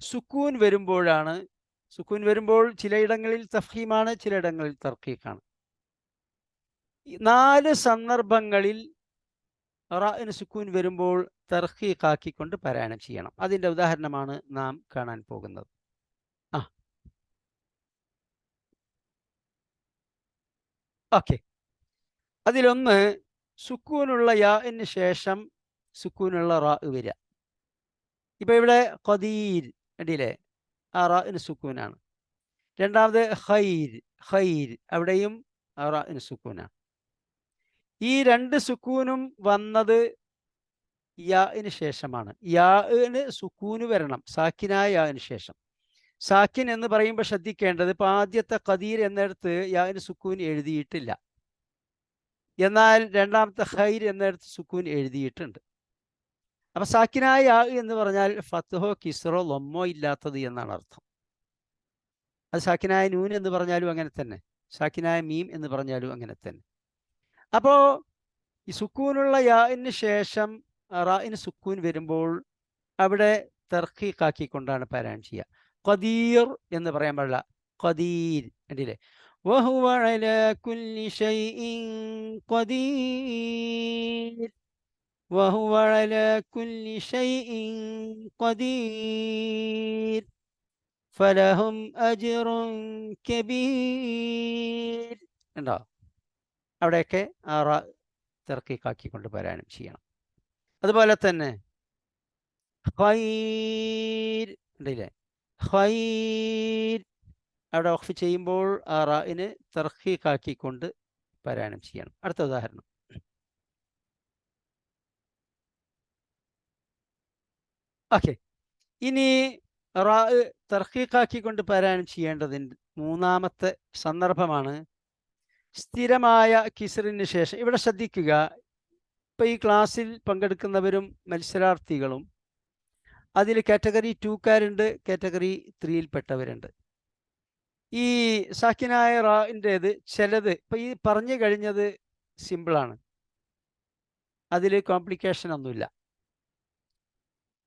സുക്കൂൻ വരുമ്പോഴാണ്. സുക്കൂൻ വരുമ്പോൾ ചിലയിടങ്ങളിൽ തഫ്ഹീമാണ്, ചിലയിടങ്ങളിൽ തർക്കീഖാണ്. 4 സന്ദർഭങ്ങളിൽ റാഇന് സുക്കൂൻ വരുമ്പോൾ തർക്കീഖാക്കിക്കൊണ്ട് പാരായണം ചെയ്യണം. അതിൻ്റെ ഉദാഹരണമാണ് നാം കാണാൻ പോകുന്നത്. ഓക്കെ. അതിലൊന്ന് സുക്കൂനുള്ള യാഇന് ശേഷം സുക്കൂനുള്ള റാ വരിക. ഇപ്പൊ ഇവിടെ ഖദീർ കണ്ടില്ലേ, ആ റാഇന് സുക്കൂനാണ്. രണ്ടാമത് ഖൈർ, അവിടെയും ആ റാഇന് സുക്കൂനാണ്. ഈ 2 സുക്കൂനും വന്നത് യാഇന് ശേഷമാണ്. യാഇന് സുക്കൂന് വരണം, സാക്കിനായ യാഇന് ശേഷം. സാക്കിൻ എന്ന് പറയുമ്പോൾ ശ്രദ്ധിക്കേണ്ടത്, ഇപ്പൊ ആദ്യത്തെ ഖദീർ എന്നിടത്ത് യാഇന് സുക്കൂൻ എഴുതിയിട്ടില്ല, എന്നാൽ രണ്ടാമത്തെ ഖൈർ എന്നിടത്ത് സുക്കൂൻ എഴുതിയിട്ടുണ്ട്. അപ്പൊ സാക്കിനായ യാ എന്ന് പറഞ്ഞാൽ ഫത്ഹോ കിസ്റോ ലൊമ്മോ ഇല്ലാത്തത് എന്നാണ് അർത്ഥം. അത് സാക്കിനായ നൂൻ എന്ന് പറഞ്ഞാലും അങ്ങനെ തന്നെ, സാക്കിനായ മീം എന്ന് പറഞ്ഞാലും അങ്ങനെ തന്നെ. അപ്പോ ഈ സുക്കൂനുള്ള യാഇന് ശേഷം റാഇന് സുക്കൂൻ വരുമ്പോൾ അവിടെ തർക്കീഖാക്കിക്കൊണ്ടാണ് പാരായണം ചെയ്യുക. ഖദീർ എന്ന് പറയാൻ പാടില്ല, ഖദീർ. കണ്ടില്ലേ, വഹുവ അലാ കുല്ലി ഷൈഇൻ ഖദീർ, വഹുവ അലാ കുല്ലി ഷൈഇൻ ഖദീർ ഫലഹും അജ്റുൻ കബീർ. ഉണ്ടോ? അവിടെയൊക്കെ ആ റാ തർക്കീഖാക്കിക്കൊണ്ട് പാരായണം ചെയ്യണം. അതുപോലെ തന്നെ ഖൈർ ഉണ്ടല്ലേ, ഖൈർ അവിടെ വഖഫ് ചെയ്യുമ്പോൾ ആ റാഇന് തർക്കീഖാക്കിക്കൊണ്ട് പാരായണം ചെയ്യണം. അടുത്ത ഉദാഹരണം. ഓക്കെ. ഇനി റാ തർക്കീഖാക്കിക്കൊണ്ട് പാരായണം ചെയ്യേണ്ടതിൻ്റെ മൂന്നാമത്തെ സന്ദർഭമാണ് സ്ഥിരമായ കിസ്റിന് ശേഷം. ഇവിടെ ശ്രദ്ധിക്കുക, ഇപ്പൊ ഈ ക്ലാസ്സിൽ പങ്കെടുക്കുന്നവരും മത്സരാർത്ഥികളും അതിൽ കാറ്റഗറി 2കാരുണ്ട്, കാറ്റഗറി 3യിൽപ്പെട്ടവരുണ്ട്. ഈ സാക്കിനായ റാഇൻ്റേത് ചിലത് ഇപ്പൊ ഈ പറഞ്ഞു കഴിഞ്ഞത് സിമ്പിളാണ്, അതിൽ കോംപ്ലിക്കേഷൻ ഒന്നുമില്ല.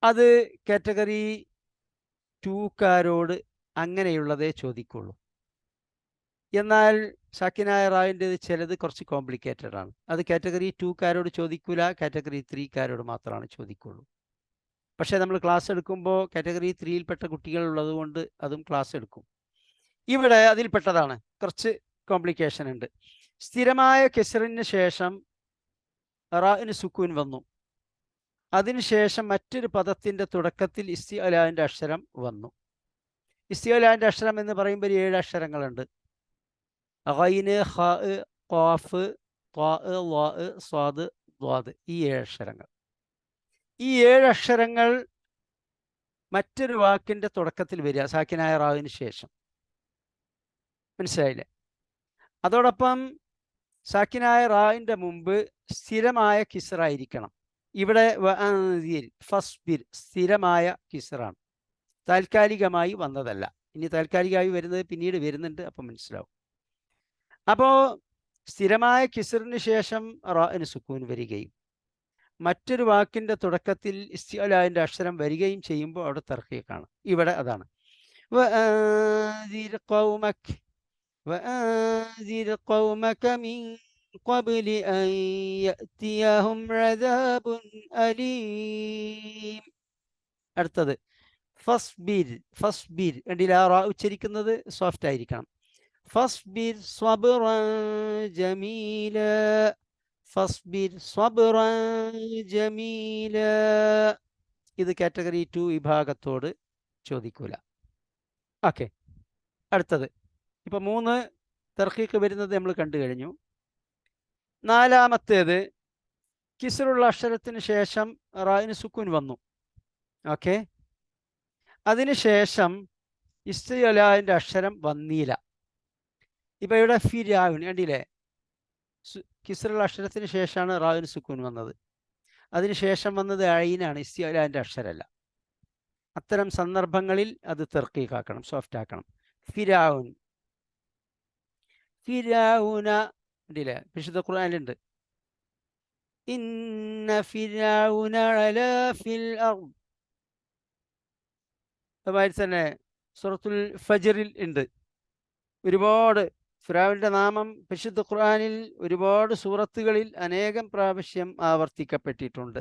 അത് കാറ്റഗറി 2കാരോട് അങ്ങനെയുള്ളതേ ചോദിക്കുള്ളൂ. എന്നാൽ സാക്കിനായ റാഇൻ്റേത് ചിലത് കുറച്ച് കോംപ്ലിക്കേറ്റഡ് ആണ്. അത് കാറ്റഗറി 2കാരോട് ചോദിക്കൂല, കാറ്റഗറി 3കാരോട് മാത്രമാണ് ചോദിക്കുള്ളൂ. പക്ഷേ നമ്മൾ ക്ലാസ് എടുക്കുമ്പോൾ കാറ്റഗറി 3യിൽപ്പെട്ട കുട്ടികൾ ഉള്ളത് കൊണ്ട് അതും ക്ലാസ് എടുക്കും. ഇവിടെ അതിൽപ്പെട്ടതാണ്, കുറച്ച് കോംപ്ലിക്കേഷൻ ഉണ്ട്. സ്ഥിരമായ കെസറിന് ശേഷം റാഇന് സുക്കൂൻ വന്നു, അതിനുശേഷം മറ്റൊരു പദത്തിൻ്റെ തുടക്കത്തിൽ ഇസ്തിഅലാൻ്റെ അക്ഷരം വന്നു. ഇസ്തിഅലാൻ്റെ അക്ഷരം എന്ന് പറയുമ്പോൾ 7 അക്ഷരങ്ങളുണ്ട്. ഗൈന്, ഖ, ഖാഫ്, ത്വാ, ളാ, സ്വാദ്, ദ്വാദ്, ഈ 7 അക്ഷരങ്ങൾ. ഈ 7 അക്ഷരങ്ങൾ മറ്റൊരു വാക്കിൻ്റെ തുടക്കത്തിൽ വരിക സാക്കിനായ റാവിന് ശേഷം. മനസ്സിലായില്ലേ? അതോടൊപ്പം സാക്കിനായ റാഇൻ്റെ മുമ്പ് സ്ഥിരമായ കിസ്റായിരിക്കണം. ഇവിടെ ഫസ്ബിർ സ്ഥിരമായ കിസ്റാണ്, താൽക്കാലികമായി വന്നതല്ല. ഇനി താൽക്കാലികമായി വരുന്നത് പിന്നീട് വരുന്നുണ്ട്, അപ്പം മനസ്സിലാവും. അപ്പോൾ സ്ഥിരമായ കിസ്റിന് ശേഷം റാഇന് സുക്കൂൻ വരികയും മറ്റൊരു വാക്കിൻ്റെ തുടക്കത്തിൽ ഇസ്തിഅലാൻ്റെ അക്ഷരം വരികയും ചെയ്യുമ്പോൾ അവിടെ തർക്കീഖാണ്. ഇവിടെ അതാണ്. വഅൻദിർ ഖൗമക മിൻ ഖബ്ലി അൻ യഅതിയഹും അദാബുൻ അലീം. അടുത്തത് ഫസ്ബിർ. കണ്ടില്ല, ആ റാ ഉച്ചരിക്കുന്നത് സോഫ്റ്റ് ആയിരിക്കണം. ഫസ്ബിർ സ്വബ്റൻ ജമീല, ഫസ്ബിർ സ്വബ്റൻ ജമീല. ഇത് കാറ്റഗറി 2 വിഭാഗത്തോട് ചോദിക്കൂല. ഓക്കെ. അടുത്തത് ഇപ്പൊ 3 തർക്കീഖ് വരുന്നത് നമ്മൾ കണ്ടു കഴിഞ്ഞു. നാലാമത്തേത് കിസ്റുള്ള അക്ഷരത്തിന് ശേഷം റാഇന് സുക്കൂൻ വന്നു. ഓക്കെ. അതിനുശേഷം ഇസ്തിഅലാന്റെ അക്ഷരം വന്നീല. ഇപ്പൊ ഇവിടെ ഫിരാവുൻ കണ്ടില്ലേ, കിസ്റുള്ള അക്ഷരത്തിന് ശേഷമാണ് റാവിന് സുക്കൂൻ വന്നത്. അതിനുശേഷം വന്നത് ഐനാണ്, ഇസ്തിഅലാന്റെ അക്ഷരമല്ല. അത്തരം സന്ദർഭങ്ങളിൽ അത് തർക്കീക്കാക്കണം, സോഫ്റ്റ് ആക്കണം. ഫിരാവുൻ, ഫിരാവുന കണ്ടില്ലേ, വിശുദ്ധ ഖുർആനിലുണ്ട്. ഇന്ന ഫിരാവുന അലാ ഫിൽ അർദ്. അതുമാതിരി തന്നെ സൂറത്തുൽ ഫജ്റിൽ ഉണ്ട്. ഒരുപാട് ഫിറഔന്റെ നാമം പരിശുദ്ധ ഖുർആനിൽ ഒരുപാട് സൂറത്തുകളിൽ അനേകം പ്രാവശ്യം ആവർത്തിക്കപ്പെട്ടിട്ടുണ്ട്.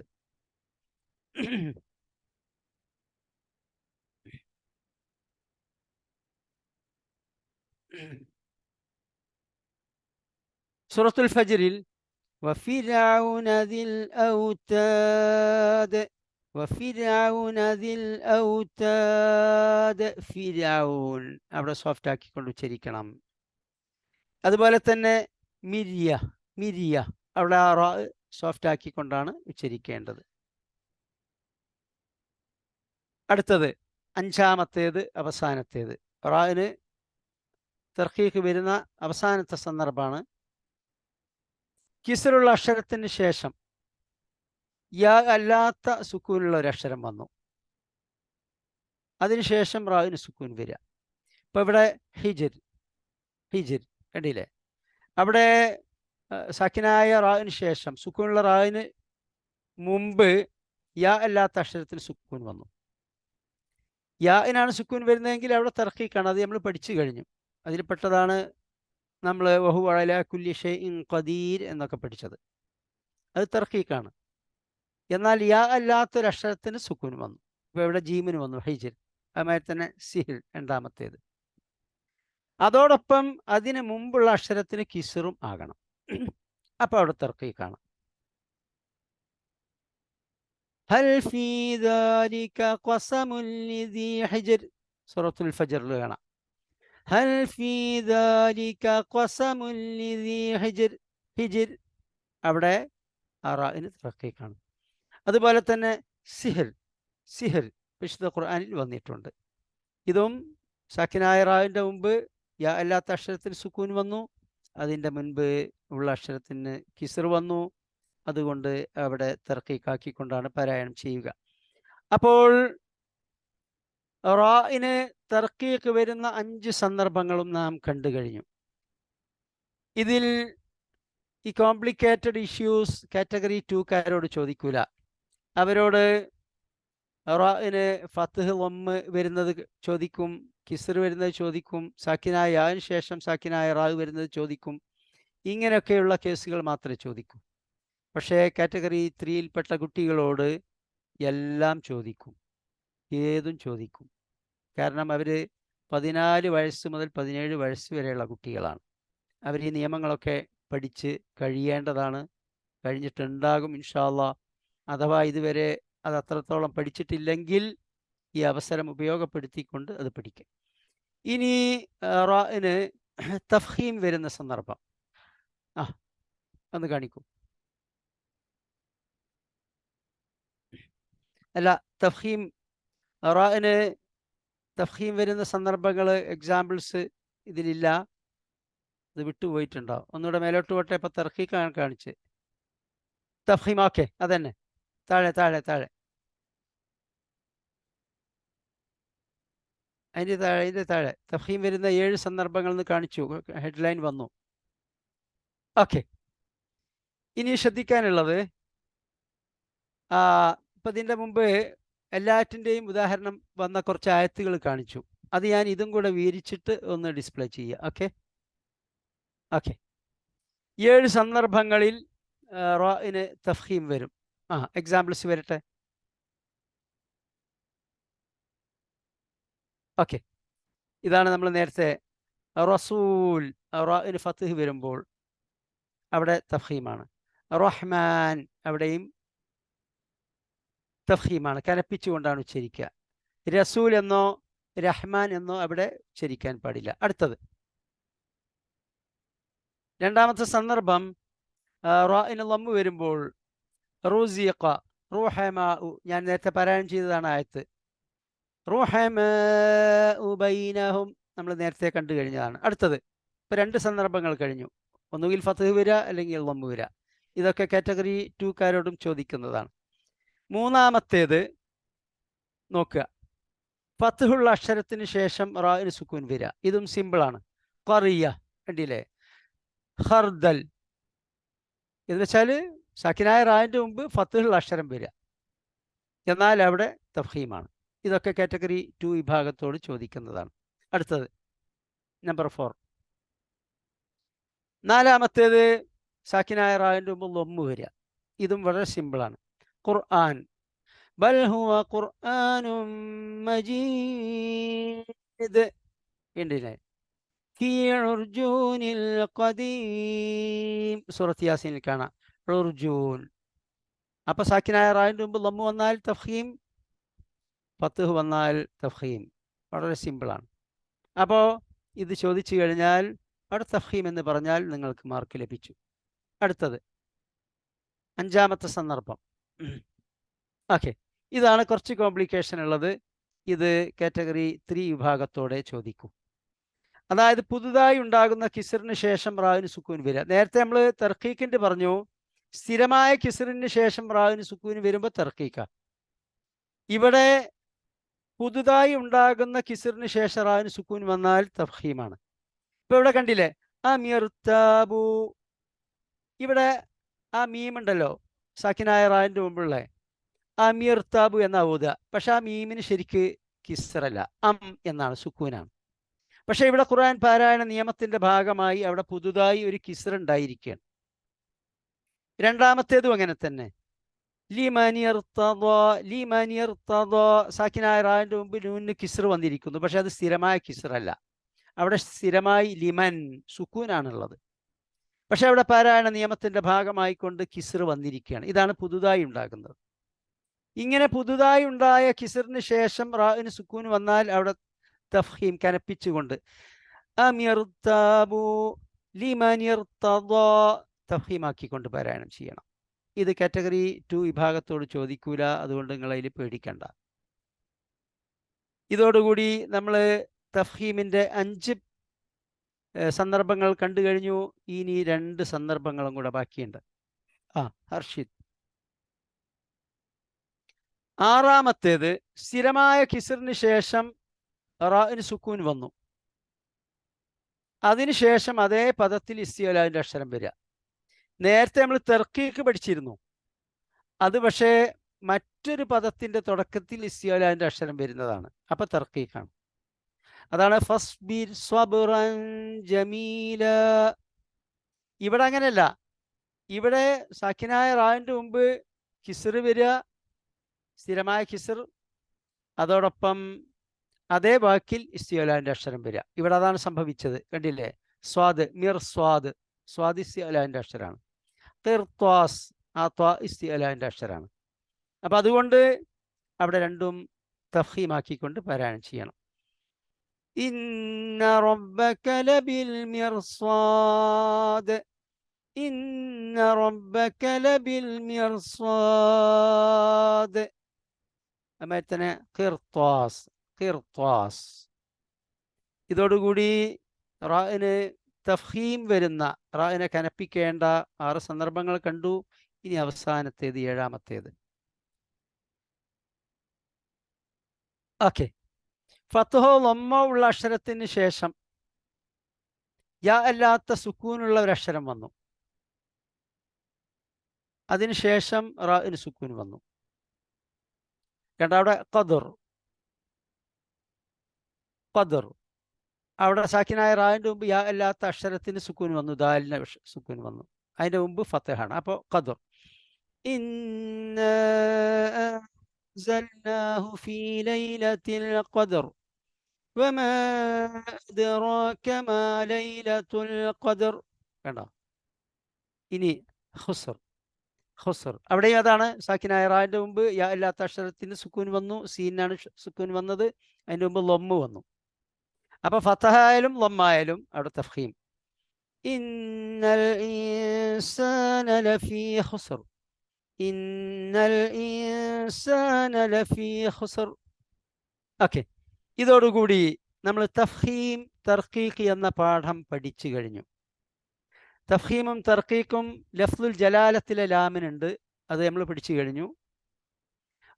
സൂറത്തുൽ ഫജ്റിൽ വഫിറഔന ദിൽ ഔതാദ്, വഫിറഔന ദിൽ ഔതാദ്, ഫിറഔൻ അവിടെ സോഫ്റ്റ് ആക്കിക്കൊണ്ട് ഉച്ചരിക്കണം. അതുപോലെ തന്നെ മിരിയ, മിരിയ അവിടെ ആ റാ സോഫ്റ്റ് ആക്കിക്കൊണ്ടാണ് ഉച്ചരിക്കേണ്ടത്. അടുത്തത് അഞ്ചാമത്തേത്, അവസാനത്തേത്. റാന് തർക്കീക്ക് വരുന്ന അവസാനത്തെ സന്ദർഭമാണ് കിസ്റുള്ള അക്ഷരത്തിന് ശേഷം യാ അല്ലാത്ത സുക്കൂനുള്ള ഒരു അക്ഷരം വന്നു, അതിനുശേഷം റാവിന് സുക്കൂൻ വരിക. ഇപ്പൊ ഇവിടെ ഹിജിർ, ഹിജിർ കണ്ടില്ലേ, അവിടെ സാക്കിനായ റാവിന് ശേഷം സുക്കൂനുള്ള റാവിന് മുമ്പ് യാ അല്ലാത്ത അക്ഷരത്തിന് സുക്കൂൻ വന്നു. യാനാണ് സുക്കൂൻ വരുന്നതെങ്കിൽ അവിടെ തർക്കീക്കാണ്, അത് നമ്മൾ പഠിച്ചു കഴിഞ്ഞു. അതിൽപ്പെട്ടതാണ് നമ്മൾ വഹു അലാ കുല്ലി ഷൈഇൻ ഖദീർ എന്നൊക്കെ പഠിച്ചത്. അത് തർക്കീക്കാണ്. എന്നാൽ യാ അല്ലാത്തൊരു അക്ഷരത്തിന് സുക്കൂൻ വന്നു. ഇപ്പോൾ ഇവിടെ ജീമിന് വന്നു ഹിജിർ. അതുമാതിരി തന്നെ സിഹിൽ രണ്ടാമത്തേത്. അതോടൊപ്പം അതിന് മുമ്പുള്ള അക്ഷരത്തിന് കിസ്റും ആകണം. അപ്പോൾ അവിടെ തർക്കീക്കാണ്. ഹൽ ഫീ ദാലിക ഖസമുൻ ലിദീ ഹിജ്ർ, സൂറത്തുൽ ഫജ്റിൽ കാണാം. ഹൽ ഫീ ദാലിക ഖസമുൻ ലിദീ ഹിജ്ർ, ഹിജ്ർ അവിടെ റാഇന് തർക്കീക്കാണ്. അതുപോലെ തന്നെ സിഹിർ, സിഹിർ വിശുദ്ധ ഖുർആനിൽ വന്നിട്ടുണ്ട്. ഇതും സാക്കിനായ റാവിൻ്റെ മുമ്പ് യാ അല്ലാത്ത അക്ഷരത്തിന് സുക്കൂൻ വന്നു, അതിൻ്റെ മുൻപ് ഉള്ള അക്ഷരത്തിന് കിസ്ർ വന്നു. അതുകൊണ്ട് അവിടെ തർക്കീക്കാക്കിക്കൊണ്ടാണ് പാരായണം ചെയ്യുക. അപ്പോൾ റാഇന് തർക്കീക്ക് വരുന്ന 5 സന്ദർഭങ്ങളും നാം കണ്ടു കഴിഞ്ഞു. ഇതിൽ ഈ കോംപ്ലിക്കേറ്റഡ് ഇഷ്യൂസ് കാറ്റഗറി 2കാരോട് ചോദിക്കൂല. അവരോട് റാഇന് ഫത്ഹ് വമ്മ് വരുന്നത് ചോദിക്കും, കിസ്ർ വരുന്നത് ചോദിക്കും, സാക്കിനായ യാന് ശേഷം സാക്കിനായ റാവ് വരുന്നത് ചോദിക്കും. ഇങ്ങനെയൊക്കെയുള്ള കേസുകൾ മാത്രമേ ചോദിക്കൂ. പക്ഷേ കാറ്റഗറി 3യിൽപ്പെട്ട കുട്ടികളോട് എല്ലാം ചോദിക്കും, ഏതും ചോദിക്കും. കാരണം അവർ 14 വയസ്സ് മുതൽ 17 വയസ്സ് വരെയുള്ള കുട്ടികളാണ്. അവർ ഈ നിയമങ്ങളൊക്കെ പഠിച്ച് കഴിയേണ്ടതാണ്. കഴിഞ്ഞിട്ടുണ്ടാകും ഇൻഷാ അല്ലാഹ്. അഥവാ ഇതുവരെ അത് അത്രത്തോളം പഠിച്ചിട്ടില്ലെങ്കിൽ ഈ അവസരം ഉപയോഗപ്പെടുത്തിക്കൊണ്ട് അത് പഠിക്കാം. ഇനി റാഇന് തഫ്ഹീം വരുന്ന സന്ദർഭം ഒന്ന് കാണിക്കൂ. അല്ല, തഫ്ഹീം, റാഇന് തഫ്ഹീം വരുന്ന സന്ദർഭങ്ങൾ എക്സാമ്പിൾസ് ഇതിലില്ല, ഇത് വിട്ടുപോയിട്ടുണ്ടാവും. ഒന്നുകൂടെ മേലോട്ട് പോട്ടെ. ഇപ്പം തർക്കീക്കാണ് കാണിച്ച്. തഫ്ഹീം, ഓക്കെ, അതന്നെ, താഴെ താഴെ താഴെ അതിൻ്റെ താഴെ തഫ്ഹീം വരുന്ന 7 സന്ദർഭങ്ങൾ എന്ന് കാണിച്ചു, ഹെഡ്ലൈൻ വന്നു. ഓക്കെ, ഇനി ശ്രദ്ധിക്കാനുള്ളത് ഇപ്പം ഇതിൻ്റെ മുമ്പ് എല്ലാറ്റിൻ്റെയും ഉദാഹരണം വന്ന കുറച്ച് ആയത്തുകൾ കാണിച്ചു. അത് ഞാൻ ഇതും കൂടെ വിവരിച്ചിട്ട് ഒന്ന് ഡിസ്പ്ലേ ചെയ്യുക. ഓക്കെ ഓക്കെ 7 സന്ദർഭങ്ങളിൽ റാഇന് തഫ്ഹീം വരും. എക്സാമ്പിൾസ് വരട്ടെ. ഓക്കെ, ഇതാണ് നമ്മൾ നേരത്തെ റസൂൽ, റാഇന് ഫത്ഹ് വരുമ്പോൾ അവിടെ തഫ്ഹീമാണ്. റഹ്മാൻ അവിടെയും തഫ്ഹീമാണ്, കനപ്പിച്ചുകൊണ്ടാണ് ഉച്ചരിക്കുക. റസൂൽ എന്നോ റഹ്മാൻ എന്നോ അവിടെ ഉച്ചരിക്കാൻ പാടില്ല. അടുത്തത് രണ്ടാമത്തെ സന്ദർഭം റാഇന് ലമ്മ് വരുമ്പോൾ റുസിഖ, റൂഹമാഉ, ഞാൻ നേരത്തെ പാരായണം ചെയ്തതാണ് ആയത്ത്. റുഹമാഉ ബൈനഹും നമ്മൾ നേരത്തെ കണ്ടു കഴിഞ്ഞതാണ്. അടുത്തത് ഇപ്പൊ രണ്ട് സന്ദർഭങ്ങൾ കഴിഞ്ഞു. ഒന്നുകിൽ ഫത്ഹ് വരിക അല്ലെങ്കിൽ ലംബ് വരിക. ഇതൊക്കെ കാറ്റഗറി 2കാരോടും ചോദിക്കുന്നതാണ്. മൂന്നാമത്തേത് നോക്കുക. ഫത്ഹുള്ള അക്ഷരത്തിന് ശേഷം റാഇന് സുക്കൂൻ വരിക. ഇതും സിമ്പിളാണ്. ഖറിയ കണ്ടില്ലേ? ഖർദൽ എന്ന് വെച്ചാൽ സക്കിനായ റായിൻ്റെ മുമ്പ് ഫത്ഹുള്ള അക്ഷരം വരിക, എന്നാൽ അവിടെ തഫ്ഹീമാണ്. ഇതൊക്കെ കാറ്റഗറി 2 വിഭാഗത്തോട് ചോദിക്കുന്നതാണ്. അടുത്തത് നമ്പർ 4. നാലാമത്തേത് സാക്കിനായ റായിൻ്റെ മുമ്പ് ലൊമ്മ് വരിക. ഇതും വളരെ സിമ്പിളാണ്. ഖുർആൻ ബൽ ഹുവ ഖുർആനും മജീദ് കണ്ടില്ലേ? ഫീ ഉർജൂനിൽ ഖദീം സൂറത്ത് യാസീനിൽ കാണാം ഉർജൂൻ. അപ്പൊ സാക്കിനായ റായിൻ്റെ മുമ്പ് ലൊമ്മ് വന്നാൽ തഫ്ഹീം, ഫത്ഹ് വന്നാൽ തഫ്ഹീം. വളരെ സിമ്പിളാണ്. അപ്പോൾ ഇത് ചോദിച്ചു കഴിഞ്ഞാൽ അവിടെ തഫ്ഹീം എന്ന് പറഞ്ഞാൽ നിങ്ങൾക്ക് മാർക്ക് ലഭിച്ചു. അടുത്തത് അഞ്ചാമത്തെ സന്ദർഭം. ഓക്കെ, ഇതാണ് കുറച്ച് കോംപ്ലിക്കേഷൻ ഉള്ളത്. ഇത് കാറ്റഗറി 3 വിഭാഗത്തോടെ ചോദിക്കും. അതായത് പുതുതായി ഉണ്ടാകുന്ന കിസറിന് ശേഷം റാവിന് സുക്കൂൻ വരിക. നേരത്തെ നമ്മൾ തർക്കീക്കിൻ്റെ പറഞ്ഞു, സ്ഥിരമായ കിസറിന് ശേഷം റാവിന് സുക്കൂൻ വരുമ്പോൾ തർക്കീക്ക. ഇവിടെ പുതുതായി ഉണ്ടാകുന്ന കിസറിന് ശേഷം റാവിന് സുക്കൂൻ വന്നാൽ തഫ്ഹീമാണ്. ഇപ്പൊ ഇവിടെ കണ്ടില്ലേ അമിർതാബു, ഇവിടെ ആ മീം ഉണ്ടല്ലോ സാക്കിനായ റായിൻ്റെ മുമ്പുള്ള അമിർതാബു എന്നാ ഓതുക. പക്ഷെ ആ മീമിന് ശരിക്ക് കിസറല്ല, എന്നാണ്, സുക്കൂനാണ്. പക്ഷെ ഇവിടെ ഖുർആൻ പാരായണ നിയമത്തിന്റെ ഭാഗമായി അവിടെ പുതുതായി ഒരു കിസർ ഉണ്ടായിരിക്കുകയാണ്. രണ്ടാമത്തേതും അങ്ങനെ തന്നെ. സാക്കിനായ റായിൻ്റെ മുമ്പ് നൂന് കിസർ വന്നിരിക്കുന്നു, പക്ഷെ അത് സ്ഥിരമായ കിസറല്ല. അവിടെ സ്ഥിരമായി ലിമൻ സുക്കൂനാണുള്ളത്. പക്ഷെ അവിടെ പാരായണ നിയമത്തിന്റെ ഭാഗമായിക്കൊണ്ട് കിസർ വന്നിരിക്കുകയാണ്. ഇതാണ് പുതുതായി ഉണ്ടാകുന്നത്. ഇങ്ങനെ പുതുതായി ഉണ്ടായ കിസറിന് ശേഷം റാഇന് സുക്കൂൻ വന്നാൽ അവിടെ തഫ്ഹീം കനപ്പിച്ചുകൊണ്ട് തഫ്ഹീമാക്കിക്കൊണ്ട് പാരായണം ചെയ്യണം. ഇത് കാറ്റഗറി 2 വിഭാഗത്തോട് ചോദിക്കൂല, അതുകൊണ്ട് നിങ്ങൾ അതിൽ പേടിക്കണ്ട. ഇതോടുകൂടി നമ്മൾ തഫ്ഹീമിൻ്റെ 5 സന്ദർഭങ്ങൾ കണ്ടു കഴിഞ്ഞു. ഇനി 2 സന്ദർഭങ്ങളും കൂടെ ബാക്കിയുണ്ട്. ഹർഷിദ്. ആറാമത്തേത് സ്ഥിരമായ കിസറിന് ശേഷം റാഇന് സുക്കൂൻ വന്നു, അതിനുശേഷം അതേ പദത്തിൽ ഇസ്തിഅലാന്റെ അക്ഷരം വരിക. നേരത്തെ നമ്മൾ തർക്കീക്ക് പഠിച്ചിരുന്നു, അത് പക്ഷേ മറ്റൊരു പദത്തിന്റെ തുടക്കത്തിൽ ഇസ്തിഅലാന്റെ അക്ഷരം വരുന്നതാണ്. അപ്പൊ തർക്കീക്കാണ്. അതാണ് ഫസ്ബിർ സ്വബ്റൻ ജമീല. ഇവിടെ അങ്ങനെയല്ല. ഇവിടെ സാക്കിനായ റായിൻ്റെ മുമ്പ് കിസർ വരിക, സ്ഥിരമായ കിസർ, അതോടൊപ്പം അതേ വാക്കിൽ ഇസ്തിഅലാന്റെ അക്ഷരം വരിക. ഇവിടെ അതാണ് സംഭവിച്ചത്. കണ്ടില്ലേ? സ്വാദ് മിർ സ്വാദ്, സ്വാദ് ഇസ്തിഅലാന്റെ അക്ഷരമാണ്. ഖിർത്വാസ് ആ ത്വാ ഇസ്തിഅലാന്റെ അക്ഷരമാണ്. അപ്പൊ അതുകൊണ്ട് അവിടെ രണ്ടും തഫ്ഹീമാക്കിക്കൊണ്ട് പാരായണം ചെയ്യണം. ഇന്ന റബ്ബക ലബിൽ മിർസാദ്, ഇന്ന റബ്ബക ലബിൽ മിർസാദ്. അതുമാതിരി തന്നെ ഖിർത്വാസ്, ഖിർത്വാസ്. ഇതോടുകൂടി റാഇന് തഫ്ഹീം വരുന്ന, റാഇനെ കനപ്പിക്കേണ്ട 6 സന്ദർഭങ്ങൾ കണ്ടു. ഇനി അവസാനത്തേത് 7-ാമത്തേത്. ഓക്കെ, ഫത്ഹോ ലൊമ്മോ ഉള്ള അക്ഷരത്തിന് ശേഷം യാ അല്ലാത്ത സുക്കൂനുള്ള ഒരു അക്ഷരം വന്നു, അതിനുശേഷം റാഇന് സുക്കൂൻ വന്നു. കണ്ട അവിടെ ഖദർ, ഖദർ. അവിടെ സാക്കിനായ റായിൻ്റെ മുമ്പ് യാ അല്ലാത്ത അക്ഷരത്തിന് സുക്കൂൻ വന്നു, ദാലിന് സുക്കൂൻ വന്നു. അതിൻ്റെ മുമ്പ് ഫത്തഹാണ്. അപ്പോൾ ഖദർ. ഇന്നാ അൻസൽനാഹു ഫീ ലൈലത്തിൽ ഖദർ വമാ അദ്റാക മാ ലൈലത്തുൽ ഖദർ. കണ്ടോ? ഇനി ഖുസ്ർ, ഖുസ്ർ. അവിടെയും അതാണ്. സാക്കിനായ റായിൻ്റെ മുമ്പ് യാ അല്ലാത്ത അക്ഷരത്തിന് സുക്കൂൻ വന്നു, സീനാണ് സുക്കൂൻ വന്നത്. അതിൻ്റെ മുമ്പ് ലൊമ്മ് വന്നു. അപ്പൊ ഫതഹായാലും ലൊമ്മായാലും അവിടെ തഫ്ഹീം. ഇന്നൽ ഇൻസാന ലഫീ ഖുസ്ർ, ഇന്നൽ ഇൻസാന ലഫീ ഖുസ്ർ. ഓക്കെ, ഇതോടുകൂടി നമ്മൾ തഫ്ഹീം തർക്കീഖ് എന്ന പാഠം പഠിച്ചു കഴിഞ്ഞു. തഫ്ഹീമും തർക്കീഖും ലഫ്ലുൽ ജലാലത്തിലെ ലാമിനുണ്ട്, അത് നമ്മൾ പഠിച്ചു കഴിഞ്ഞു.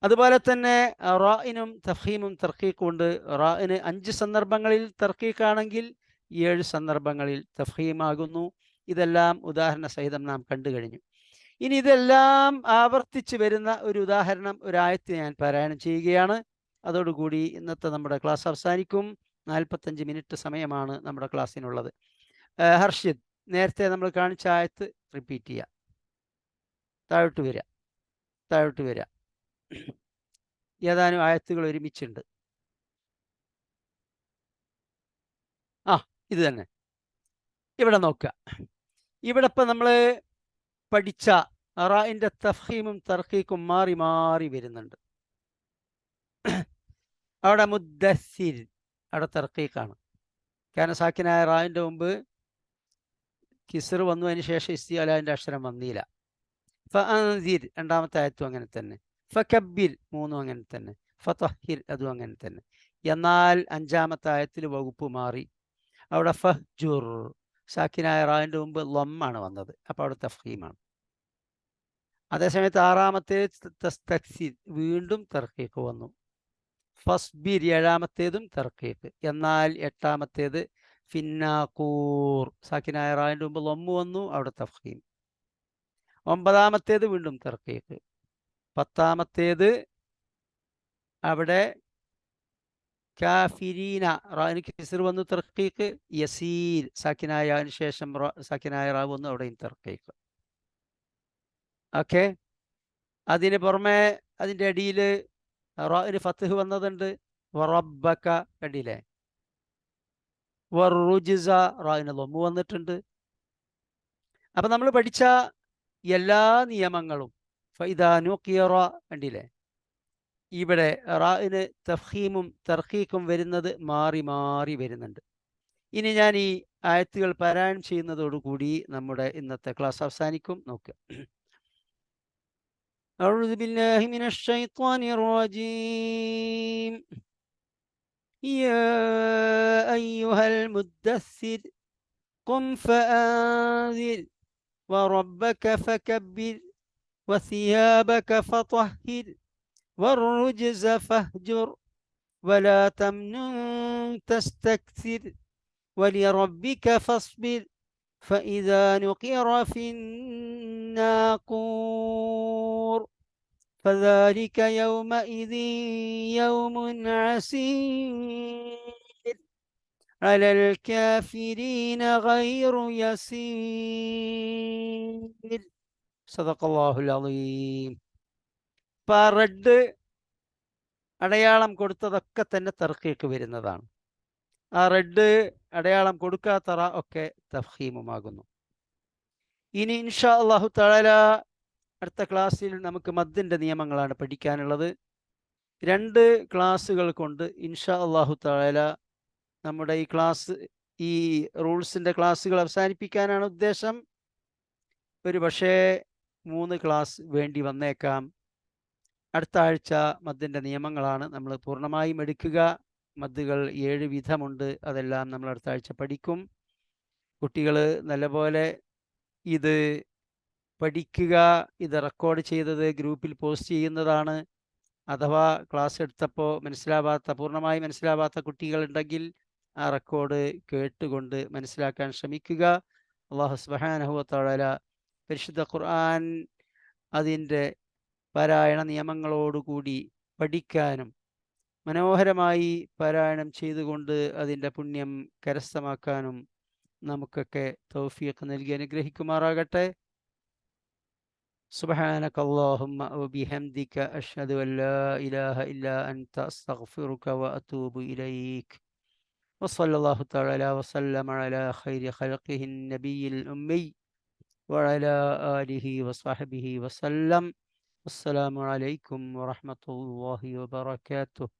അതുപോലെ തന്നെ റാഇനും തഫ്ഹീമും തർക്കീഖും ഉണ്ട്. റാഇന് 5 സന്ദർഭങ്ങളിൽ തർക്കീഖാണെങ്കിൽ 7 സന്ദർഭങ്ങളിൽ തഫ്ഹീമാകുന്നു. ഇതെല്ലാം ഉദാഹരണ സഹിതം നാം കണ്ടു കഴിഞ്ഞു. ഇനി ഇതെല്ലാം ആവർത്തിച്ച് വരുന്ന ഒരു ഉദാഹരണം, ഒരു ആയത്ത് ഞാൻ പാരായണം ചെയ്യുകയാണ്. അതോടുകൂടി ഇന്നത്തെ നമ്മുടെ ക്ലാസ് അവസാനിക്കും. 45 മിനിറ്റ് സമയമാണ് നമ്മുടെ ക്ലാസ്സിനുള്ളത്. ഹർഷിദ്, നേരത്തെ നമ്മൾ കാണിച്ച ആയത്ത് റിപ്പീറ്റ് ചെയ്യുക. താഴോട്ട് വരിക, താഴോട്ട് വരിക. ഏതാനും ആയത്തുകൾ ഒരുമിച്ചുണ്ട്. ഇത് തന്നെ. ഇവിടെ നോക്കുക. ഇവിടെ ഇപ്പം നമ്മൾ പഠിച്ച റാഇൻ്റെ തഫ്ഹീമും തർക്കീക്കും മാറി മാറി വരുന്നുണ്ട്. അവിടെ മുദ്ദസ്സിർ, അവിടെ തർക്കീക്കാണ്. കാരണം സാക്കിനായ റാഇൻ്റെ മുമ്പ് കിസ്ർ വന്നു, അതിന് ശേഷം ഇസ്തിഅലാൻ്റെ അക്ഷരം വന്നില്ല. ഫഅൻസിർ രണ്ടാമത്തെ ആയത്തും അങ്ങനെ തന്നെ. ഫകബ്ബിർ മൂന്നും അങ്ങനെ തന്നെ. ഫതഹിർ അതും അങ്ങനെ തന്നെ. എന്നാൽ 5-ാമത്തെ ആയത്തിൽ വകുപ്പ് മാറി. അവിടെ ഫഹ്ജുർ, സാക്കിനായ റാഇൻ്റെ മുമ്പ് ലമ്മാണ് വന്നത്, അപ്പോൾ അവിടെ തഫ്ഹീമാണ്. അതേസമയത്ത് 6-ാമത്തെ തസ്തക്സിർ, വീണ്ടും തർക്കീക്ക് വന്നു. ഫസ്ബിർ 7-ാമത്തേതും തർക്കീക്ക്. എന്നാൽ 8-ാമത്തേത് ഫിന്നാഖൂർ, സാക്കിനായ റാഇൻ്റെ മുമ്പ് ലമ്മ് വന്നു, അവിടെ തഫ്ഹീം. 9-ാമത്തേത് വീണ്ടും തർക്കീക്ക്. 10-ാമത്തേത് അവിടെ കാഫിരീന, റാഇന് കിസ്ർ വന്നു തർക്കീക്ക്. യസീർ, സാക്കിനായതിന് ശേഷം സാക്കിനായ റാ വന്നു, അവിടെയും തർക്കീക്ക്. ഓക്കെ, അതിന് പുറമെ അതിൻ്റെ അടിയിൽ റാഇന് ഫത്ഹ് വന്നതുണ്ട്. വറബ്ബക കണ്ടില്ലേ. വറുജ്സ റാഇന് ലമ്മ് വന്നിട്ടുണ്ട്. അപ്പം നമ്മൾ പഠിച്ച എല്ലാ നിയമങ്ങളും ഫഇദാ നുഖിറ കണ്ടില്ലേ. ഇവിടെ റാഇന് തഫ്ഹീമും തർക്കീക്കും വരുന്നത് മാറി മാറി വരുന്നുണ്ട്. ഇനി ഞാൻ ഈ ആയത്തുകൾ പാരായണം ചെയ്യുന്നതോടുകൂടി നമ്മുടെ ഇന്നത്തെ ക്ലാസ് അവസാനിക്കും. നോക്കുക. أعوذ بالله من الشيطان الرجيم. يا أيها المدثر قم فأنذر وربك فكبر وثيابك فطهر والرجز فاهجر ولا تمنن تستكثر ولربك فاصبر فإذا نقر في الناقور فذلك يومئذ يوم عسير على الكافرين غير يسير صدق الله العظيم. റെഡ് അടയാളം കൊടുത്തതൊക്കെ തന്നെ തർക്കീക്ക് വരുന്നതാണ്. ആ റെഡ് അടയാളം കൊടുക്കാത്ത റ ഒക്കെ തഫ്ഹീമുമാകുന്നു. ഇനി ഇൻഷാ അല്ലാഹു തആല അടുത്ത ക്ലാസ്സിൽ നമുക്ക് മദ്ദിൻ്റെ നിയമങ്ങളാണ് പഠിക്കാനുള്ളത്. 2 ക്ലാസ്സുകൾ കൊണ്ട് ഇൻഷാ അല്ലാഹു തആല നമ്മുടെ ഈ ക്ലാസ്, ഈ റൂൾസിൻ്റെ ക്ലാസ്സുകൾ അവസാനിപ്പിക്കാനാണ് ഉദ്ദേശം. ഒരു പക്ഷേ 3 ക്ലാസ് വേണ്ടി വന്നേക്കാം. അടുത്ത ആഴ്ച മദ്ദിൻ്റെ നിയമങ്ങളാണ് നമ്മൾ പൂർണ്ണമായും എടുക്കുക. മദ്ദുകൾ 7 വിധമുണ്ട്, അതെല്ലാം നമ്മൾ അടുത്ത ആഴ്ച പഠിക്കും. കുട്ടികൾ നല്ലപോലെ ഇത് പഠിക്കുക. ഇത് റെക്കോർഡ് ചെയ്തത് ഗ്രൂപ്പിൽ പോസ്റ്റ് ചെയ്യുന്നതാണ്. അഥവാ ക്ലാസ് എടുത്തപ്പോൾ പൂർണ്ണമായി മനസ്സിലാവാത്ത കുട്ടികളുണ്ടെങ്കിൽ ആ റെക്കോർഡ് കേട്ടുകൊണ്ട് മനസ്സിലാക്കാൻ ശ്രമിക്കുക. അല്ലാഹു സുബ്ഹാനഹു വ തആല പരിശുദ്ധ ഖുർആൻ അതിൻ്റെ പാരായണ നിയമങ്ങളോടുകൂടി പഠിക്കാനും മനോഹരമായി പാരായണം ചെയ്തുകൊണ്ട് അതിൻ്റെ പുണ്യം കരസ്ഥമാക്കാനും നമുക്കൊക്കെ തൗഫീഖ് നൽകി അനുഗ്രഹിക്കുമാറാകട്ടെ. സുബ്ഹാനക അല്ലാഹുമ്മ വബിഹംദിക അഷ്ഹദു അൻ ലാ ഇലാഹ ഇല്ലാ അൻത അസ്തഗ്ഫിറുക വഅതൂബു ഇലൈക്. വസല്ലല്ലാഹു തആല വസല്ലമ അലാ ഖൈരി ഖൽഖിഹി നബിയിൽ ഉമ്മി വഅലാ ആലിഹി വസഹ്ബിഹി വസല്ലം. അസ്സലാമു അലൈക്കും വറഹ്മത്തുള്ളാഹി വബറകാതുഹു.